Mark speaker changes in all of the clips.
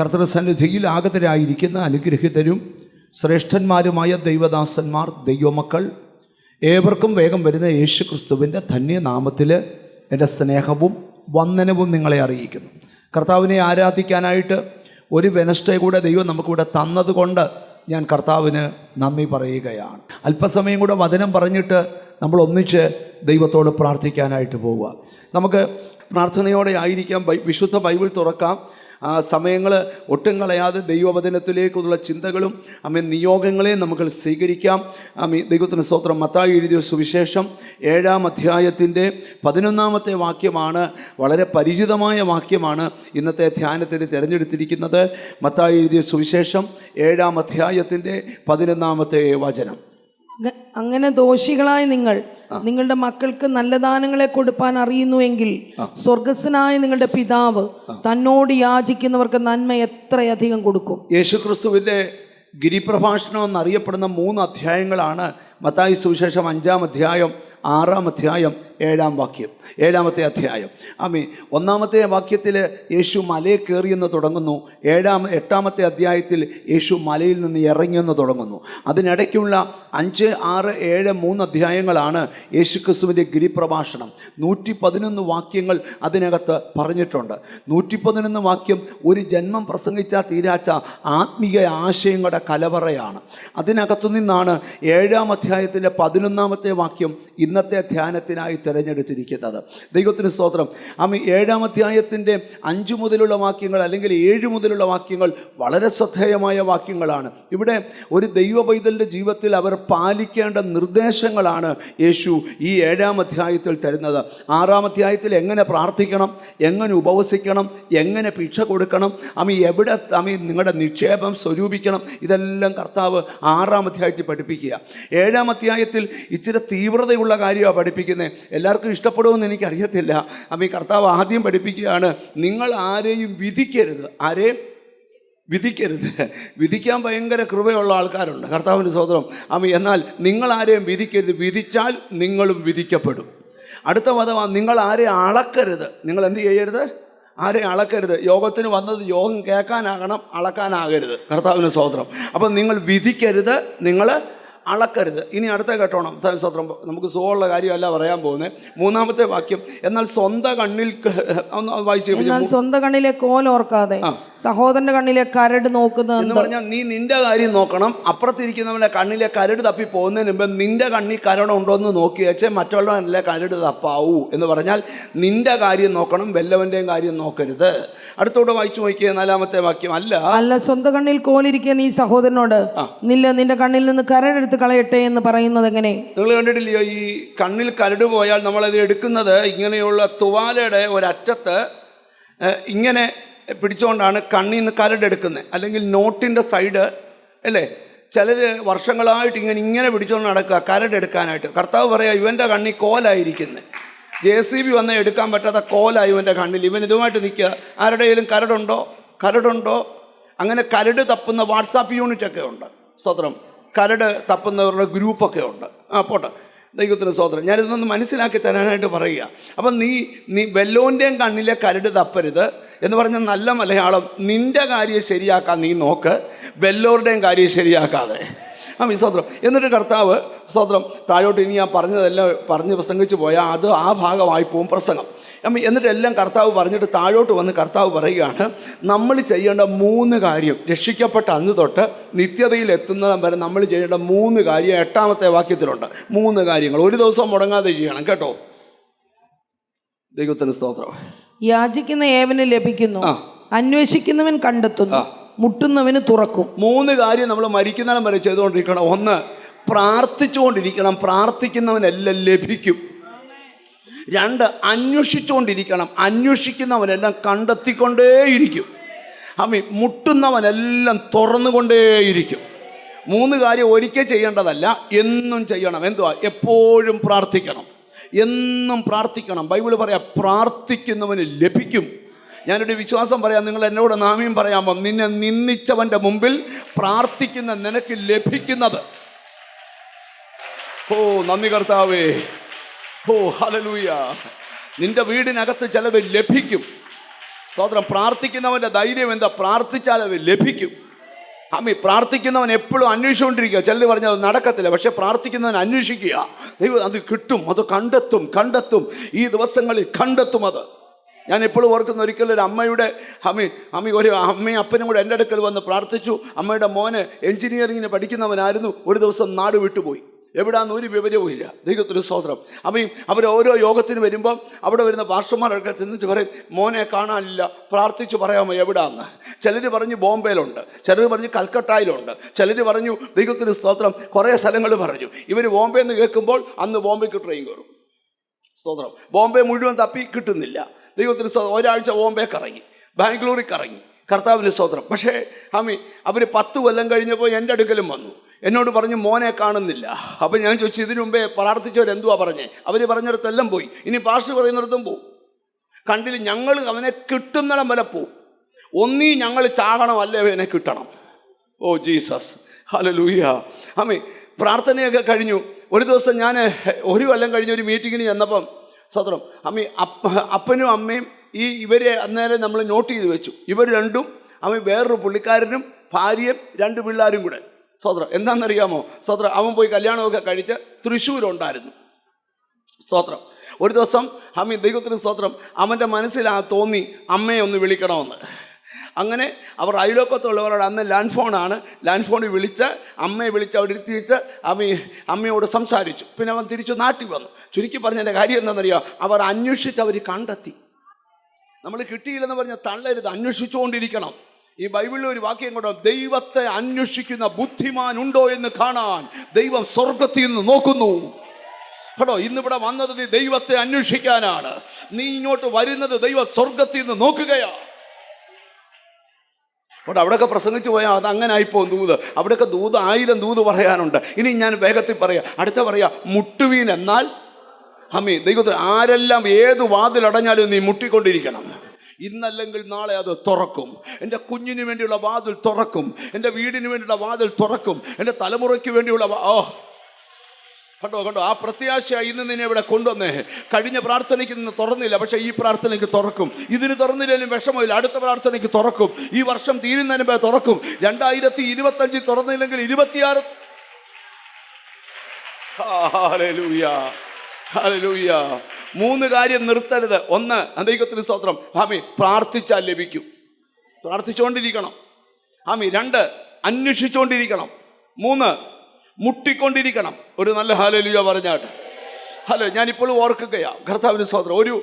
Speaker 1: കർത്തൃസന്നിധിയിൽ ആഗതരായിരിക്കുന്ന അനുഗ്രഹിതരും ശ്രേഷ്ഠന്മാരുമായ ദൈവദാസന്മാർ, ദൈവമക്കൾ ഏവർക്കും വേഗം വരുന്ന യേശു ക്രിസ്തുവിൻ്റെ ധന്യനാമത്തിൽ എൻ്റെ സ്നേഹവും വന്ദനവും നിങ്ങളെ അറിയിക്കുന്നു. കർത്താവിനെ ആരാധിക്കാനായിട്ട് ഒരു വെനസ്ഡേ കൂടെ ദൈവം നമുക്കിവിടെ തന്നതുകൊണ്ട് ഞാൻ കർത്താവിന് നന്ദി പറയുകയാണ്. അല്പസമയം കൂടെ വചനം പറഞ്ഞിട്ട് നമ്മൾ ഒന്നിച്ച് ദൈവത്തോട് പ്രാർത്ഥിക്കാനായിട്ട് പോവുക. നമുക്ക് പ്രാർത്ഥനയോടെ ആയിരിക്കാം. വിശുദ്ധ ബൈബിൾ തുറക്കാം. സമയങ്ങൾ ഒട്ടും കളയാതെ ദൈവവചനത്തിലേക്കുള്ള ചിന്തകളും നിയോഗങ്ങളെയും നമുക്ക് സ്വീകരിക്കാം. ദൈവത്തിന് സ്തോത്രം. മത്തായി എഴുതിയ സുവിശേഷം 7-ാം അധ്യായത്തിൻ്റെ 11-ാമത്തെ വാക്യമാണ്. വളരെ പരിചിതമായ വാക്യമാണ് ഇന്നത്തെ ധ്യാനത്തിന് തിരഞ്ഞെടുത്തിരിക്കുന്നത്. മത്തായി എഴുതിയ സുവിശേഷം 7-ാം അധ്യായത്തിൻ്റെ 11-ാമത്തെ വചനം.
Speaker 2: അങ്ങനെ ദോഷികളായ നിങ്ങൾ നിങ്ങളുടെ മക്കൾക്ക് നല്ല ദാനങ്ങളെ കൊടുപ്പാൻ അറിയുന്നുവെങ്കിൽ സ്വർഗസ്ഥനായ നിങ്ങളുടെ പിതാവ് തന്നോട് യാചിക്കുന്നവർക്ക് നന്മ എത്രയധികം കൊടുക്കും.
Speaker 1: യേശുക്രിസ്തുവിൻ്റെ ഗിരിപ്രഭാഷണം എന്നറിയപ്പെടുന്ന 3 അധ്യായങ്ങളാണ് മത്തായി സുവിശേഷം 5-ാം അധ്യായം, 6-ാം അധ്യായം, 7-ാം വാക്യം. 7-ാമത്തെ അധ്യായം. 1-ാമത്തെ വാക്യത്തിൽ യേശു മലയെ കയറിയെന്ന് തുടങ്ങുന്നു. 8-ാമത്തെ അധ്യായത്തിൽ യേശു മലയിൽ നിന്ന് ഇറങ്ങിയെന്ന് തുടങ്ങുന്നു. അതിനിടയ്ക്കുള്ള 5, 6, 7, 3 അധ്യായങ്ങളാണ് യേശു ക്രിസ്തുവിൻ്റെ ഗിരിപ്രഭാഷണം. 111 വാക്യങ്ങൾ അതിനകത്ത് പറഞ്ഞിട്ടുണ്ട്. 111 വാക്യം ഒരു ജന്മം പ്രസംഗിച്ചാൽ തീരാച്ച ആത്മീയ ആശയങ്ങളുടെ കലവറയാണ്. അതിനകത്തു നിന്നാണ് 7-ാം അധ്യായത്തിൻ്റെ 11-ാമത്തെ വാക്യം ഇന്നത്തെ ധ്യാനത്തിനായി തിരഞ്ഞെടുത്തിരിക്കുന്നത്. ദൈവത്തിന് സ്തോത്രം. 7-ാം അധ്യായത്തിൻ്റെ 5 മുതലുള്ള വാക്യങ്ങൾ അല്ലെങ്കിൽ 7 മുതലുള്ള വാക്യങ്ങൾ വളരെ ശ്രദ്ധേയമായ വാക്യങ്ങളാണ്. ഇവിടെ ഒരു ദൈവ പൈതലിൻ്റെ ജീവിതത്തിൽ അവർ പാലിക്കേണ്ട നിർദ്ദേശങ്ങളാണ് യേശു ഈ 7-ാം അധ്യായത്തിൽ തരുന്നത്. 6-ാം അധ്യായത്തിൽ എങ്ങനെ പ്രാർത്ഥിക്കണം, എങ്ങനെ ഉപവസിക്കണം, എങ്ങനെ ഭിക്ഷ കൊടുക്കണം, എവിടെ നിങ്ങളുടെ നിക്ഷേപം സ്വരൂപിക്കണം, ഇതെല്ലാം കർത്താവ് 6-ാം അധ്യായത്തിൽ പഠിപ്പിക്കുക. 7-ാം അധ്യായത്തിൽ ഇച്ചിരി തീവ്രതയുള്ള കാര്യമാണ് പഠിപ്പിക്കുന്നത്. എല്ലാവർക്കും ഇഷ്ടപ്പെടുമെന്ന് എനിക്കറിയത്തില്ല. കർത്താവ് ആദ്യം പഠിപ്പിക്കുകയാണ്, നിങ്ങൾ ആരെയും വിധിക്കരുത്. ആരെയും വിധിക്കരുത്. വിധിക്കാൻ ഭയങ്കര കൃപയുള്ള ആൾക്കാരുണ്ട്, കർത്താവിൻ്റെ സ്തോത്രം. എന്നാൽ നിങ്ങൾ ആരെയും വിധിക്കരുത്. വിധിച്ചാൽ നിങ്ങളും വിധിക്കപ്പെടും. അടുത്ത പദമാണ്, നിങ്ങൾ ആരെയും അളക്കരുത്. നിങ്ങൾ എന്ത് ചെയ്യരുത്? ആരെയും അളക്കരുത്. യോഗത്തിന് വന്നത് യോഗം കേൾക്കാനാകണം, അളക്കാനാകരുത്. കർത്താവിന് സ്തോത്രം. അപ്പം നിങ്ങൾ വിധിക്കരുത്, നിങ്ങൾ അളക്കരുത്. ഇനി അടുത്ത കേട്ടോണം. സ്തോത്രം. നമുക്ക് സുഖമുള്ള കാര്യമല്ല പറയാൻ പോകുന്നത്. 3-ാമത്തെ വാക്യം, എന്നാൽ സ്വന്തം കണ്ണിൽ
Speaker 2: സ്വന്തം കണ്ണിലെ കോൽ ഓർക്കാതെ സഹോദരന്റെ കണ്ണിലെ കരട് നോക്കുന്നത്
Speaker 1: എന്ന് പറഞ്ഞാൽ നീ നിന്റെ കാര്യം നോക്കണം. അപ്പുറത്തിരിക്കുന്നവന്റെ കണ്ണിലെ കരട് തപ്പി പോകുന്നതിന് മുമ്പ് നിന്റെ കണ്ണിൽ കരടുണ്ടോ എന്ന് നോക്കി വെച്ചേ മറ്റുള്ളവനല്ലേ കരട് തപ്പാവൂ എന്ന് പറഞ്ഞാൽ നിന്റെ കാര്യം നോക്കണം, വല്ലവന്റെയും കാര്യം നോക്കരുത്. അടുത്തോടെ വായിച്ചു നോക്കിയ 4-ാമത്തെ വാക്യം, അല്ല
Speaker 2: സ്വന്തം കണ്ണിൽ കോലിരിക്കുക നീ സഹോദരനോട് നിന്റെ കണ്ണിൽ നിന്ന് കരടെടുത്ത് കളയട്ടെ എന്ന് പറയുന്നത് എങ്ങനെ?
Speaker 1: നിങ്ങൾ കണ്ടിട്ടില്ലയോ ഈ കണ്ണിൽ കരട് പോയാൽ നമ്മളത് എടുക്കുന്നത് ഇങ്ങനെയുള്ള തുവാലയുടെ ഒരറ്റത്ത് ഇങ്ങനെ പിടിച്ചുകൊണ്ടാണ് കണ്ണിൽ നിന്ന് കരടെടുക്കുന്നത്. അല്ലെങ്കിൽ നോട്ടിൻ്റെ സൈഡ് അല്ലേ, ചിലർ വർഷങ്ങളായിട്ട് ഇങ്ങനെ പിടിച്ചുകൊണ്ട് നടക്കുക കരടെടുക്കാനായിട്ട്. കർത്താവ് പറയാം, ഇവൻ്റെ കണ്ണിൽ കോലായിരിക്കുന്നത്. JCB വന്ന് എടുക്കാൻ പറ്റാത്ത കോലായി ഇവൻ്റെ കണ്ണിൽ. ഇവൻ ഇതുമായിട്ട് നിൽക്കുക. ആരുടെയെങ്കിലും കരടുണ്ടോ? അങ്ങനെ കരട് തപ്പുന്ന വാട്സാപ്പ് യൂണിറ്റൊക്കെ ഉണ്ട്. സ്തോത്രം. കരട് തപ്പുന്നവരുടെ ഗ്രൂപ്പൊക്കെ ഉണ്ട്. പോട്ടെ, ദൈവത്തിന് സ്തോത്രം. ഞാനിതൊന്ന് മനസ്സിലാക്കി തരാനായിട്ട് പറയുക. അപ്പം നീ വല്ലോൻ്റെയും കണ്ണിലെ കരട് തപ്പരുത് എന്ന് പറഞ്ഞ നല്ല മലയാളം, നിൻ്റെ കാര്യം ശരിയാക്കാൻ നീ നോക്ക്, വല്ലോരുടെയും കാര്യം ശരിയാക്കാതെ. സ്തോത്രം. എന്നിട്ട് കർത്താവ് സ്തോത്രം താഴോട്ട് ഇനി ഞാൻ പറഞ്ഞതെല്ലാം പറഞ്ഞ് പ്രസംഗിച്ച് പോയാൽ അത് ആ ഭാഗമായി പോകും പ്രസംഗം. എന്നിട്ട് എല്ലാം കർത്താവ് പറഞ്ഞിട്ട് താഴോട്ട് വന്ന് കർത്താവ് പറയുകയാണ്, നമ്മൾ ചെയ്യേണ്ട 3 കാര്യം, രക്ഷിക്കപ്പെട്ട അന്ന് തൊട്ട് നിത്യതയിൽ എത്തുന്നിടം വരെ നമ്മൾ ചെയ്യേണ്ട 3 കാര്യം 8-ാമത്തെ വാക്യത്തിലുണ്ട്. 3 കാര്യങ്ങൾ ഒരു ദിവസം മുടങ്ങാതെ ചെയ്യണം കേട്ടോ. ദൈവത്തിന് സ്തോത്രം.
Speaker 2: യാചിക്കുന്ന ഏവന് ലഭിക്കുന്നു, അന്വേഷിക്കുന്നവൻ കണ്ടെത്തുന്നു, മുട്ടുന്നവന് തുറക്കും. 3
Speaker 1: കാര്യം നമ്മൾ മരിക്കുന്നിടം വരെ ചെയ്തുകൊണ്ടിരിക്കണം. 1, പ്രാർത്ഥിച്ചുകൊണ്ടിരിക്കണം. പ്രാർത്ഥിക്കുന്നവനെല്ലാം ലഭിക്കും. 2, അന്വേഷിച്ചുകൊണ്ടിരിക്കണം. അന്വേഷിക്കുന്നവനെല്ലാം കണ്ടെത്തിക്കൊണ്ടേയിരിക്കും. മുട്ടുന്നവനെല്ലാം തുറന്നുകൊണ്ടേയിരിക്കും. 3 കാര്യം ഒരിക്കൽ ചെയ്യേണ്ടതല്ല, എന്നും ചെയ്യണം. എന്തുവാ? എപ്പോഴും പ്രാർത്ഥിക്കണം, എന്നും പ്രാർത്ഥിക്കണം. ബൈബിൾ പറയാം, പ്രാർത്ഥിക്കുന്നവന് ലഭിക്കും. ഞാനൊരു വിശ്വാസം പറയാം, നിങ്ങൾ എന്നോട് നാമയും പറയാമോ? നിന്നെ നിന്ദിച്ചവൻ്റെ മുമ്പിൽ പ്രാർത്ഥിക്കുന്ന നിനക്ക് ലഭിക്കുന്നത്. നന്ദി കർത്താവേ. ഹല്ലേലൂയ. നിന്റെ വീടിനകത്ത് ചിലത് ലഭിക്കും. സ്തോത്രം. പ്രാർത്ഥിക്കുന്നവൻ്റെ ധൈര്യം എന്താ? പ്രാർത്ഥിച്ചാൽ അത് ലഭിക്കും. പ്രാർത്ഥിക്കുന്നവൻ എപ്പോഴും അന്വേഷിച്ചുകൊണ്ടിരിക്കുക. ചിലർ പറഞ്ഞത് നടക്കത്തില്ല, പക്ഷെ പ്രാർത്ഥിക്കുന്നവൻ അന്വേഷിക്കുക. ദൈവം അത് കിട്ടും, അത് കണ്ടെത്തും. ഈ ദിവസങ്ങളിൽ കണ്ടെത്തും. അത് ഞാൻ എപ്പോഴും ഓർക്കുന്ന, ഒരിക്കലും ഒരു അമ്മയുടെ ഒരു അമ്മയും അപ്പനും കൂടെ എൻ്റെ അടുക്കൽ വന്ന് പ്രാർത്ഥിച്ചു. അമ്മയുടെ മോന് എഞ്ചിനീയറിങ്ങിന് പഠിക്കുന്നവനായിരുന്നു. ഒരു ദിവസം നാട് വിട്ടുപോയി. എവിടാന്ന് ഒരു വിവരവും ഇല്ല. ദൈവത്തിന് സ്തോത്രം. അവർ ഓരോ യോഗത്തിന് വരുമ്പം അവിടെ വരുന്ന പാസ്റ്റർമാരൊക്കെ ചെന്നിട്ട് പറയും, മോനെ കാണാനില്ല, പ്രാർത്ഥിച്ചു പറയാമോ എവിടാന്ന്. ചിലർ പറഞ്ഞു ബോംബെയിലുണ്ട്, ചിലർ പറഞ്ഞു കൽക്കട്ടയിലുണ്ട്, ചിലർ പറഞ്ഞു ദൈവത്തിന് സ്തോത്രം കുറേ സ്ഥലങ്ങൾ പറഞ്ഞു. ഇവർ ബോംബെ എന്ന് കേൾക്കുമ്പോൾ അന്ന് ബോംബെക്ക് ട്രെയിൻ കയറും. സ്തോത്രം. ബോംബെ മുഴുവൻ തപ്പി കിട്ടുന്നില്ല. ദൈവത്തിന് ഒരാഴ്ച ബോംബെ കറങ്ങി, ബാംഗ്ലൂരിൽ കറങ്ങി. കർത്താവിന് സ്തോത്രം. പക്ഷേ അവർ 10 കൊല്ലം കഴിഞ്ഞപ്പോൾ എൻ്റെ അടുക്കലും വന്നു. എന്നോട് പറഞ്ഞു മോനെ കാണുന്നില്ല. അപ്പം ഞാൻ ചോദിച്ചു, ഇതിനു മുമ്പേ പ്രാർത്ഥിച്ചവരെന്തുവാ പറഞ്ഞേ? അവർ പറഞ്ഞിടത്തെല്ലാം പോയി, ഇനി പാസ്റ്റർ പറയുന്നിടത്തും പോവും. കണ്ടില്ല, ഞങ്ങൾ അവനെ കിട്ടുന്നിടം വരെ പോവും. ഒന്നീ ഞങ്ങൾ ചാകണം, അല്ലേ അവനെ കിട്ടണം. Oh Jesus, hallelujah. പ്രാർത്ഥനയൊക്കെ കഴിഞ്ഞു. ഒരു ദിവസം ഞാൻ 1 കൊല്ലം കഴിഞ്ഞ് ഒരു മീറ്റിങ്ങിന് ചെന്നപ്പം സ്തോത്രം അപ്പനും അമ്മയും ഇവരെ അന്നേരം നമ്മൾ നോട്ട് ചെയ്ത് വെച്ചു. ഇവർ രണ്ടും വേറൊരു പുള്ളിക്കാരനും ഭാര്യയും 2 പിള്ളേരും കൂടെ. സ്തോത്രം. എന്താണെന്നറിയാമോ? സ്തോത്രം. അവൻ പോയി കല്യാണമൊക്കെ കഴിച്ച് തൃശ്ശൂരുണ്ടായിരുന്നു. സ്തോത്രം. ഒരു ദിവസം ദൈവത്തിന് സ്തോത്രം അവൻ്റെ മനസ്സിൽ തോന്നി അമ്മയെ ഒന്ന് വിളിക്കണമെന്ന്. അങ്ങനെ അവർ അയലോക്കത്തുള്ളവരോട്, അന്ന് ലാൻഡ് ഫോണാണ്, ലാൻഡ് ഫോണിൽ വിളിച്ച് അമ്മയെ വിളിച്ച് അവിടെ ഇരുത്തിയിട്ട് അമ്മയോട് സംസാരിച്ചു. പിന്നെ അവൻ തിരിച്ചു നാട്ടിൽ വന്നു. ചുരുക്കി പറഞ്ഞതിൻ്റെ കാര്യം എന്താണെന്നറിയാം? അവർ അന്വേഷിച്ച് അവർ കണ്ടെത്തി. നമ്മൾ കിട്ടിയില്ലെന്ന് പറഞ്ഞാൽ തള്ളരുത്, അന്വേഷിച്ചുകൊണ്ടിരിക്കണം. ഈ ബൈബിളിൽ ഒരു വാക്യം കൊണ്ടോ, ദൈവത്തെ അന്വേഷിക്കുന്ന ബുദ്ധിമാൻ ഉണ്ടോ എന്ന് കാണാൻ ദൈവം സ്വർഗത്തിൽ നിന്ന് നോക്കുന്നു. കേട്ടോ, ഇന്നിവിടെ വന്നത് നീ ദൈവത്തെ അന്വേഷിക്കാനാണ്. നീ ഇങ്ങോട്ട് വരുന്നത് ദൈവ സ്വർഗത്തിൽ നിന്ന് നോക്കുകയാണ്. അവിടെ അവിടെയൊക്കെ പ്രസംഗിച്ച് പോയാൽ അത് അങ്ങനെ ആയിപ്പോവും ദൂത്. അവിടെയൊക്കെ 1000 ദൂത് പറയാനുണ്ട്. ഇനി ഞാൻ വേഗത്തിൽ പറയാം. അടുത്ത പറയാം, മുട്ടുവീൻ എന്നാൽ ദൈവത്തിൽ ആരെല്ലാം ഏത് വാതിലടഞ്ഞാലും നീ മുട്ടിക്കൊണ്ടിരിക്കണം. ഇന്നല്ലെങ്കിൽ നാളെ അത് തുറക്കും. എൻ്റെ കുഞ്ഞിന് വേണ്ടിയുള്ള വാതിൽ തുറക്കും, എൻ്റെ വീടിന് വേണ്ടിയുള്ള വാതിൽ തുറക്കും, എൻ്റെ തലമുറയ്ക്ക് വേണ്ടിയുള്ള കണ്ടോ ആ പ്രത്യാശ ഇന്ന് നിന്നെ ഇവിടെ കൊണ്ടുവന്നേ. കഴിഞ്ഞ പ്രാർത്ഥനയ്ക്ക് നിന്ന് തുറന്നില്ല, പക്ഷേ ഈ പ്രാർത്ഥനയ്ക്ക് തുറക്കും. ഇതിന് തുറന്നില്ലെങ്കിലും വിഷമമില്ല, അടുത്ത പ്രാർത്ഥനയ്ക്ക് തുറക്കും. ഈ വർഷം തീരുന്നതിന് മുമ്പേ തുറക്കും. 2025 തുറന്നില്ലെങ്കിൽ 26. Hallelujah, hallelujah. 3 കാര്യം നിർത്തരുത്. 1, ദൈവത്തിന് സ്തോത്രം, പ്രാർത്ഥിച്ചാൽ ലഭിക്കും. പ്രാർത്ഥിച്ചുകൊണ്ടിരിക്കണം. 2, അന്വേഷിച്ചുകൊണ്ടിരിക്കണം. 3, മുട്ടിക്കൊണ്ടിരിക്കണം. ഒരു നല്ല ഹല്ലേലൂയ പറഞ്ഞാട്ട്. ഞാനിപ്പോഴും ഓർക്കുകയാണ്. കർത്താവിന് സ്തോത്രം. ഒരു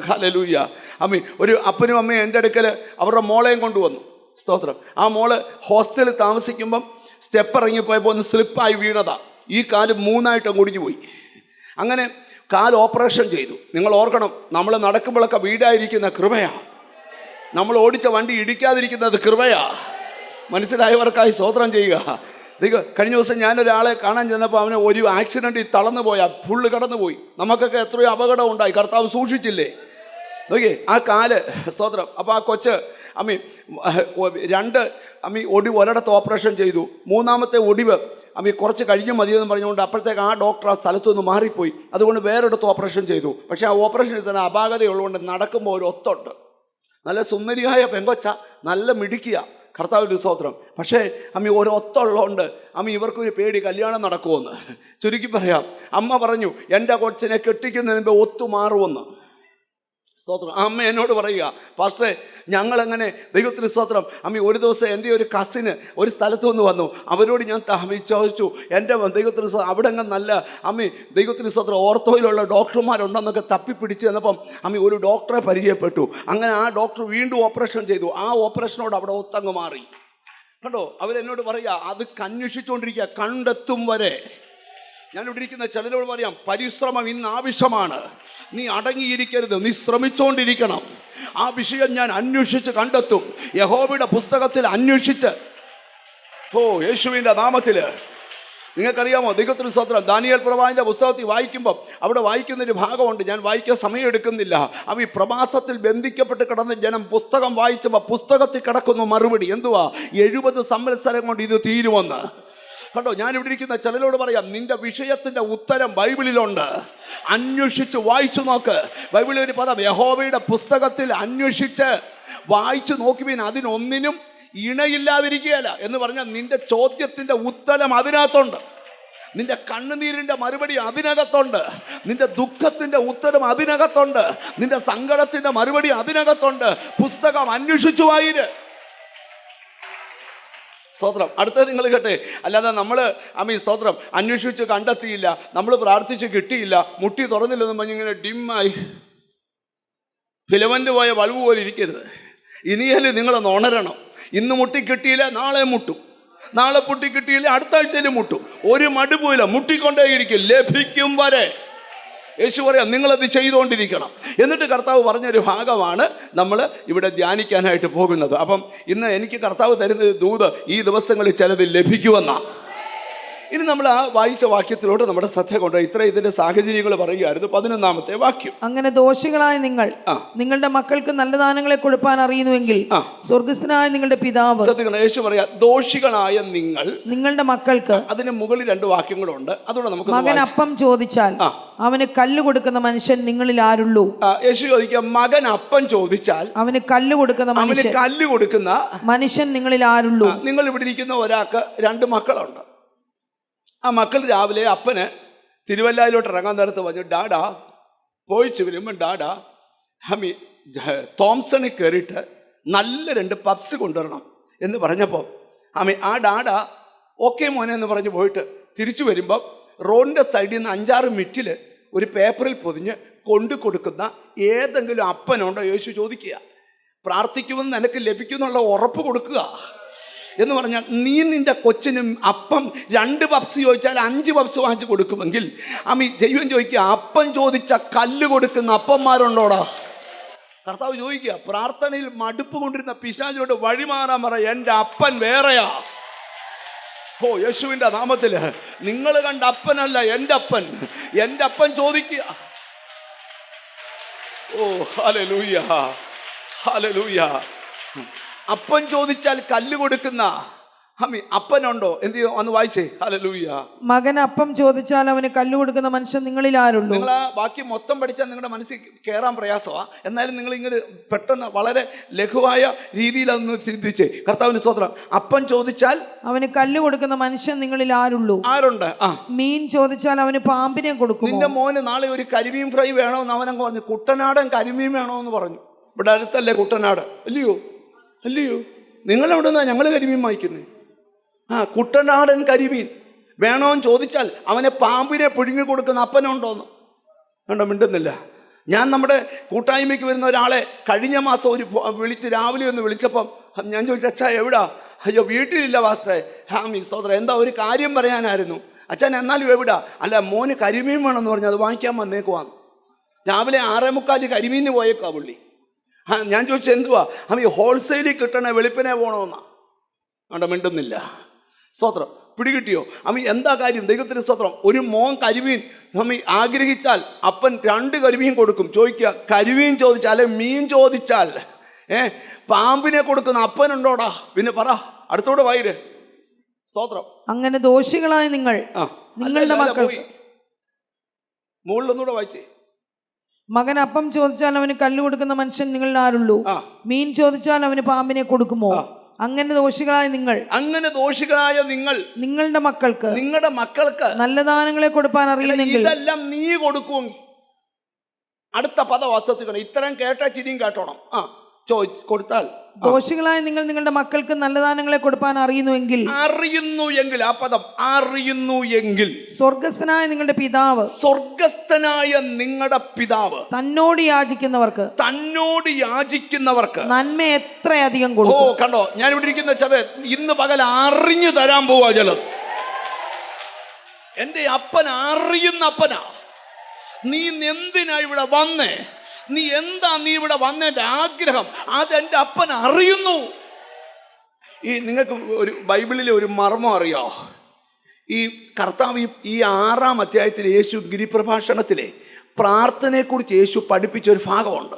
Speaker 1: ഹല്ലേലൂയ. ഒരു അപ്പനും അമ്മയും എൻ്റെ അടുക്കൽ അവരുടെ മോളെയും കൊണ്ടുവന്നു. സ്തോത്രം. ആ മോള് ഹോസ്റ്റലിൽ താമസിക്കുമ്പം സ്റ്റെപ്പ് ഇറങ്ങിപ്പോയപ്പോൾ ഒന്ന് സ്ലിപ്പായി വീണതാ. ഈ കാല് 3ആയിട്ട് ഒടിഞ്ഞു പോയി. അങ്ങനെ കാല് ഓപ്പറേഷൻ ചെയ്തു. നിങ്ങൾ ഓർക്കണം, നമ്മൾ നടക്കുമ്പോഴൊക്കെ വീടായിരിക്കുന്ന കൃപയാണ്. നമ്മൾ ഓടിച്ച വണ്ടി ഇടിക്കാതിരിക്കുന്നത് കൃപയാണ്. മനസ്സിലായവർക്കായി സ്തോത്രം ചെയ്യുക. കഴിഞ്ഞ ദിവസം ഞാനൊരാളെ കാണാൻ ചെന്നപ്പോൾ അവന് ഒരു ആക്സിഡൻറ്റിൽ തളർന്നു പോയാൽ ഫുള്ള് കടന്നുപോയി. നമുക്കൊക്കെ എത്രയോ അപകടം ഉണ്ടായി, കർത്താവ് സൂക്ഷിച്ചില്ലേ? നോക്കിയേ ആ കാല്. സ്തോത്രം. അപ്പോൾ ആ കൊച്ച് 2 ഒടിവ് ഒരിടത്ത് ഓപ്പറേഷൻ ചെയ്തു. 3ാമത്തെ ഒടിവ് കുറച്ച് കഴിഞ്ഞ് മതിയെന്ന് പറഞ്ഞുകൊണ്ട് അപ്പോഴത്തേക്ക് ആ ഡോക്ടർ ആ സ്ഥലത്തു നിന്ന് മാറിപ്പോയി. അതുകൊണ്ട് വേറൊരിടത്ത് ഓപ്പറേഷൻ ചെയ്തു. പക്ഷേ ആ ഓപ്പറേഷനിൽ തന്നെ അപാകതയുള്ളതുകൊണ്ട് നടക്കുമ്പോൾ ഒരു ഒത്തുണ്ട്. നല്ല സുന്ദരിയായ പെങ്കൊച്ച, നല്ല മിടുക്കിയ. കർത്താവിൻ്റെ സ്തോത്രം. പക്ഷേ ഒരു ഒത്തുള്ളതുകൊണ്ട് ഇവർക്കൊരു പേടി, കല്യാണം നടക്കുമെന്ന്. ചുരുക്കി പറയാം, അമ്മ പറഞ്ഞു എൻ്റെ കൊച്ചിനെ കെട്ടിക്കുന്നതിന് മുമ്പ് ഒത്തുമാറുമെന്ന്. സ്തോത്രം. അമ്മ എന്നോട് പറയുക, പാസ്റ്ററെ ഞങ്ങളെങ്ങനെ ദൈവത്തിന് സ്തോത്രം. ഒരു ദിവസം എൻ്റെ ഒരു കസിന് ഒരു സ്ഥലത്തു നിന്ന് വന്നു. അവരോട് ഞാൻ ചോദിച്ചു, എൻ്റെ ദൈവത്തിന് അവിടെ നല്ല ദൈവത്തിന് സ്തോത്രം ഓർത്തോയിലുള്ള ഡോക്ടർമാരുണ്ടെന്നൊക്കെ തപ്പിപ്പിടിച്ച് ചെന്നപ്പം ഒരു ഡോക്ടറെ പരിചയപ്പെട്ടു. അങ്ങനെ ആ ഡോക്ടർ വീണ്ടും ഓപ്പറേഷൻ ചെയ്തു. ആ ഓപ്പറേഷനോട് അവിടെ ഒത്തങ്ങ് മാറി. കണ്ടോ, അവരെന്നോട് പറയുക, അത് അന്വേഷിച്ചുകൊണ്ടിരിക്കുക, കണ്ടെത്തും വരെ. ഞാനിവിടെ ഇരിക്കുന്ന ചിലരോട് പറയാം, പരിശ്രമം ഇന്ന് ആവശ്യമാണ്. നീ അടങ്ങിയിരിക്കരുത്, നീ ശ്രമിച്ചുകൊണ്ടിരിക്കണം. ആ വിഷയം ഞാൻ അന്വേഷിച്ച് കണ്ടെത്തും. യഹോവയുടെ പുസ്തകത്തിൽ അന്വേഷിച്ച്, യേശുവിൻ്റെ നാമത്തിൽ. നിങ്ങൾക്കറിയാമോ, ദൈവത്തിന് സ്തോത്രം, ദാനിയേൽ പ്രവാചകന്റെ പുസ്തകത്തിൽ വായിക്കുമ്പം അവിടെ വായിക്കുന്നൊരു ഭാഗമുണ്ട്. ഞാൻ വായിക്കാൻ സമയം എടുക്കുന്നില്ല. ഈ പ്രവാസത്തിൽ ബന്ധിക്കപ്പെട്ട് കിടന്ന ജനം പുസ്തകം വായിച്ചപ്പോൾ പുസ്തകത്തിൽ കിടക്കുന്നു മറുപടി. എന്തുവാ? 70 സംവത്സരം കൊണ്ട് ഇത് തീരുമെന്ന്. കണ്ടോ, ഞാൻ ഇവിടെ ഇരിക്കുന്ന ചിലരോട് പറയാം, നിന്റെ വിഷയത്തിന്റെ ഉത്തരം ബൈബിളിലുണ്ട്, അന്വേഷിച്ച് വായിച്ചു നോക്ക്. ബൈബിളിൽ ഒരു പദം, യഹോവയുടെ പുസ്തകത്തിൽ അന്വേഷിച്ച് വായിച്ചു നോക്കുവിൻ, അതിനൊന്നിനും ഇണയില്ലാതിരിക്കുകയല്ല എന്ന് പറഞ്ഞാൽ നിന്റെ ചോദ്യത്തിന്റെ ഉത്തരം അതിനകത്തുണ്ട്, നിന്റെ കണ്ണുനീരിന്റെ മറുപടി അതിനകത്തുണ്ട്, നിന്റെ ദുഃഖത്തിന്റെ ഉത്തരം അതിനകത്തുണ്ട്, നിന്റെ സങ്കടത്തിന്റെ മറുപടി അതിനകത്തുണ്ട്. പുസ്തകം അന്വേഷിച്ചു വായിര്. സ്തോത്രം. അടുത്തത് നിങ്ങൾ കേട്ടെ, അല്ലാതെ നമ്മൾ സ്തോത്രം അന്വേഷിച്ച് കണ്ടെത്തിയില്ല, നമ്മൾ പ്രാർത്ഥിച്ച് കിട്ടിയില്ല, മുട്ടി തുറന്നില്ലെന്നും പറഞ്ഞിങ്ങനെ ഡിമ്മായി ഫിലമെന്റ് പോയ ബൾബ് പോലെ ഇരിക്കരുത്. ഇനിയല്ലേ നിങ്ങളൊന്ന് ഉണരണം. ഇന്ന് മുട്ടി കിട്ടിയില്ല, നാളെ മുട്ടും, നാളെ പൊട്ടി കിട്ടിയില്ല, അടുത്ത ആഴ്ചയിൽ മുട്ടും. ഒരു മടുപ്പില്ല, മുട്ടിക്കൊണ്ടേയിരിക്കും ലഭിക്കും വരെ. യേശു പറയാം, നിങ്ങളത് ചെയ്തുകൊണ്ടിരിക്കണം. എന്നിട്ട് കർത്താവ് പറഞ്ഞൊരു ഭാഗമാണ് നമ്മൾ ഇവിടെ ധ്യാനിക്കാനായിട്ട് പോകുന്നത്. അപ്പം ഇന്ന് എനിക്ക് കർത്താവ് തരുന്ന ദൂത് ഈ ദിവസങ്ങളിൽ ചിലത് ലഭിക്കുമെന്നാണ്. ഇനി നമ്മൾ ആ വായിച്ച വാക്യത്തിലോട്ട് നമ്മുടെ ശ്രദ്ധ കൊണ്ടുപോയി ഇത്ര ഇതിന്റെ സാഹചര്യങ്ങൾ പറയുകയായിരുന്നു. 11-ാമത്തെ വാക്യം,
Speaker 2: അങ്ങനെ ദോഷികളായ നിങ്ങൾ നിങ്ങളുടെ മക്കൾക്ക് നല്ല ദാനങ്ങളെ കൊടുപ്പാൻ അറിയുന്നുവെങ്കിൽ സ്വർഗസ്ഥനായ നിങ്ങളുടെ പിതാവ്.
Speaker 1: ശ്രദ്ധിക്കണം, യേശു പറയാ ദോഷികളായ നിങ്ങൾ
Speaker 2: നിങ്ങളുടെ മക്കൾക്ക്.
Speaker 1: അതിന് മുകളിൽ 2 വാക്യങ്ങളുണ്ട്, അതുകൊണ്ട് നമുക്ക്
Speaker 2: മകൻ അപ്പം ചോദിച്ചാൽ അവന് കല്ല് കൊടുക്കുന്ന മനുഷ്യൻ നിങ്ങളിൽ ആരുള്ളൂ?
Speaker 1: യേശു ചോദിക്കുക, മകൻ അപ്പം ചോദിച്ചാൽ അവന് കല്ല് കൊടുക്കുന്ന മനുഷ്യൻ നിങ്ങളിൽ ആരുള്ളൂ? നിങ്ങൾ ഇവിടെ ഇരിക്കുന്ന ഒരാൾക്ക് 2 മക്കളുണ്ട്. ആ മക്കൾ രാവിലെ അപ്പന് തിരുവല്ലയിലോട്ട് ഇറങ്ങാൻ നേരത്ത് പറഞ്ഞു, ഡാഡാ പോയിച്ച് വരുമ്പം ഡാഡാ തോംസണിൽ കയറിയിട്ട് നല്ല 2 പപ്സ് കൊണ്ടുവരണം എന്ന് പറഞ്ഞപ്പോൾ ആ ഡാഡാ ഓക്കെ മോനെ എന്ന് പറഞ്ഞ് പോയിട്ട് തിരിച്ചു വരുമ്പം റോഡിൻ്റെ സൈഡിൽ നിന്ന് 5-6 മിനിറ്റിൽ ഒരു പേപ്പറിൽ പൊതിഞ്ഞ് കൊണ്ടു കൊടുക്കുന്ന ഏതെങ്കിലും അപ്പനുണ്ടോ യേശു ചോദിക്കുക. പ്രാർത്ഥിക്കുമെന്ന് നിനക്ക് ലഭിക്കുമെന്നുള്ള ഉറപ്പ് കൊടുക്കുക എന്ന് പറഞ്ഞാൽ, നീ നിന്റെ കൊച്ചിനും അപ്പം 2 പപ്സ് ചോദിച്ചാൽ 5 പപ്സ് വാങ്ങിച്ച് കൊടുക്കുമെങ്കിൽ ദൈവം ചോദിക്കുക, അപ്പം ചോദിച്ച കല്ല് കൊടുക്കുന്ന അപ്പന്മാരുണ്ടോടാ? കർത്താവ് ചോദിക്കുക, പ്രാർത്ഥനയിൽ മടുപ്പ് കൊണ്ടിരുന്ന പിശാചിനോട് വഴിമാറാൻ പറ, എൻ്റെ അപ്പൻ വേറെയാ. ഓ യേശുവിൻ്റെ നാമത്തില് നിങ്ങൾ കണ്ട അപ്പനല്ല എൻ്റെ അപ്പൻ. എൻ്റെ അപ്പൻ ചോദിക്കുക. ഓ ഹല്ലേലൂയ, ഹല്ലേലൂയ. അപ്പൻ ചോദിച്ചാൽ കല്ല് കൊടുക്കുന്ന അപ്പനുണ്ടോ? എന്ത് ചെയ്യും? ഒന്ന് വായിച്ചേ. ഹല്ലേലൂയ.
Speaker 2: മകൻ അപ്പം ചോദിച്ചാൽ അവന് കല്ല് കൊടുക്കുന്ന മനുഷ്യൻ നിങ്ങളിൽ ആരുള്ളൂ?
Speaker 1: നിങ്ങൾ ആ ബാക്കി മൊത്തം പഠിച്ചാൽ നിങ്ങളുടെ മനസ്സിൽ കയറാൻ പ്രയാസമാണ്. എന്നാലും നിങ്ങൾ ഇങ്ങനെ പെട്ടെന്ന് വളരെ ലഘുവായ രീതിയിൽ അതൊന്ന് ചിന്തിച്ചേ. കർത്താവിന് സ്തോത്രം. അപ്പൻ ചോദിച്ചാൽ അവന്
Speaker 2: കല്ല് കൊടുക്കുന്ന മനുഷ്യൻ നിങ്ങളിൽ ആരുള്ളൂ?
Speaker 1: ആരുണ്ട്?
Speaker 2: മീൻ ചോദിച്ചാൽ അവന് പാമ്പിനെ കൊടുക്കും.
Speaker 1: നിന്റെ മോന് നാളെ ഒരു കരിമീൻ ഫ്രൈ വേണമെന്ന് അവനങ്ങ് പറഞ്ഞു. കുട്ടനാടൻ കരിമീൻ വേണമെന്ന് പറഞ്ഞു. ഇവിടെ അടുത്തല്ലേ കുട്ടനാട്? അല്ലയോ അല്ലയോ, നിങ്ങളെവിടെ നിന്നാ ഞങ്ങൾ കരിമീൻ വാങ്ങിക്കുന്നത്? കുട്ടനാടൻ കരിമീൻ വേണമെന്ന് ചോദിച്ചാൽ അവനെ പാമ്പിനെ പുഴുങ്ങി കൊടുക്കുന്ന അപ്പനുണ്ടോന്ന് കണ്ടോ? മിണ്ടുന്നില്ല. ഞാൻ നമ്മുടെ കൂട്ടായ്മയ്ക്ക് വരുന്ന ഒരാളെ കഴിഞ്ഞ മാസം രാവിലെ ഒന്ന് വിളിച്ചപ്പം ഞാൻ ചോദിച്ചു, അച്ഛാ എവിടാ? അയ്യോ വീട്ടിലില്ല പാസ്റ്ററെ. സോദര എന്താ ഒരു കാര്യം പറയാനായിരുന്നു. അച്ഛൻ എന്നാലും എവിടാ? അല്ല മോന് കരിമീൻ വേണമെന്ന് പറഞ്ഞു, അത് വാങ്ങിക്കാൻ വന്നേക്കുവാന്ന്. രാവിലെ 6:45 കരിമീന് പോയേക്കാ പുള്ളി. ഞാൻ ചോദിച്ചു എന്തുവാ? ഹോൾസെയിലിൽ കിട്ടണേ വെളുപ്പിനെ പോകണമെന്നാ. കണ്ടോ? മിണ്ടുന്നില്ല. സ്തോത്രം. പിടികിട്ടിയോ? എന്താ കാര്യം? ദൈവത്തിന് സ്തോത്രം. ഒരു മോൻ കരിമീൻ ആഗ്രഹിച്ചാൽ അപ്പൻ 2 കരിമീൻ കൊടുക്കും. ചോദിക്കുക, കരിമീൻ ചോദിച്ചാൽ അല്ലെ മീൻ ചോദിച്ചാൽ പാമ്പിനെ കൊടുക്കുന്ന അപ്പനുണ്ടോടാ? പിന്നെ പറ, അടുത്തോടെ വായിര്. സ്തോത്രം.
Speaker 2: അങ്ങനെ ദോഷികളായ നിങ്ങൾ നിങ്ങളുടെ മക്കൾ.
Speaker 1: മുകളിലൊന്നുകൂടെ വായിച്ചേ.
Speaker 2: മകൻ അപ്പം ചോദിച്ചാൽ അവന് കല്ല് കൊടുക്കുന്ന മനുഷ്യൻ നിങ്ങളിൽ ആരുള്ളൂ? മീൻ ചോദിച്ചാൽ അവന് പാമ്പിനെ കൊടുക്കുമോ? അങ്ങനെ ദോഷികളായ നിങ്ങൾ നിങ്ങളുടെ മക്കൾക്ക് നല്ല ദാനങ്ങളെ കൊടുപ്പാൻ അറിയുന്നെങ്കിൽ
Speaker 1: ഇതെല്ലാം നീ കൊടുക്കുമെങ്കിൽ. അടുത്ത പദവാസത്തിൽ ഇത്രയും കേട്ട ചിരിയും കേട്ടോണം. കൊടുത്താൽ
Speaker 2: ദോഷികളായ നിങ്ങൾ നിങ്ങളുടെ മക്കൾക്ക് നല്ല ദാനങ്ങളെ കൊടുപ്പാൻ അറിയുന്നു
Speaker 1: എങ്കിൽ ആ പദം അറിയുന്നു എങ്കിൽ
Speaker 2: സ്വർഗസ്ഥനായ നിങ്ങളുടെ പിതാവ് തന്നോട് യാചിക്കുന്നവർക്ക് നന്മ എത്രയധികം കൊടുക്കും.
Speaker 1: ഓ കണ്ടോ, ഞാൻ ഇവിടെ ഇരിക്കുന്ന ഇന്ന് പകൽ അറിഞ്ഞു തരാൻ പോവാ ചിലത്. എൻ്റെ അപ്പൻ അറിയുന്ന അപ്പനാ. നീ എന്തിനാ ഇവിടെ വന്നേ? നീ ഇവിടെ വന്നതിൻ്റെ ആഗ്രഹം? അതെൻ്റെ അപ്പൻ അറിയുന്നു. നിങ്ങൾക്ക് ഒരു ബൈബിളിലെ ഒരു മർമ്മം അറിയോ? ഈ കർത്താവ് ഈ 6-ാം അധ്യായത്തിൽ യേശു ഗിരിപ്രഭാഷണത്തിലെ പ്രാർത്ഥനയെക്കുറിച്ച് യേശു പഠിപ്പിച്ച ഒരു ഭാഗമുണ്ട്.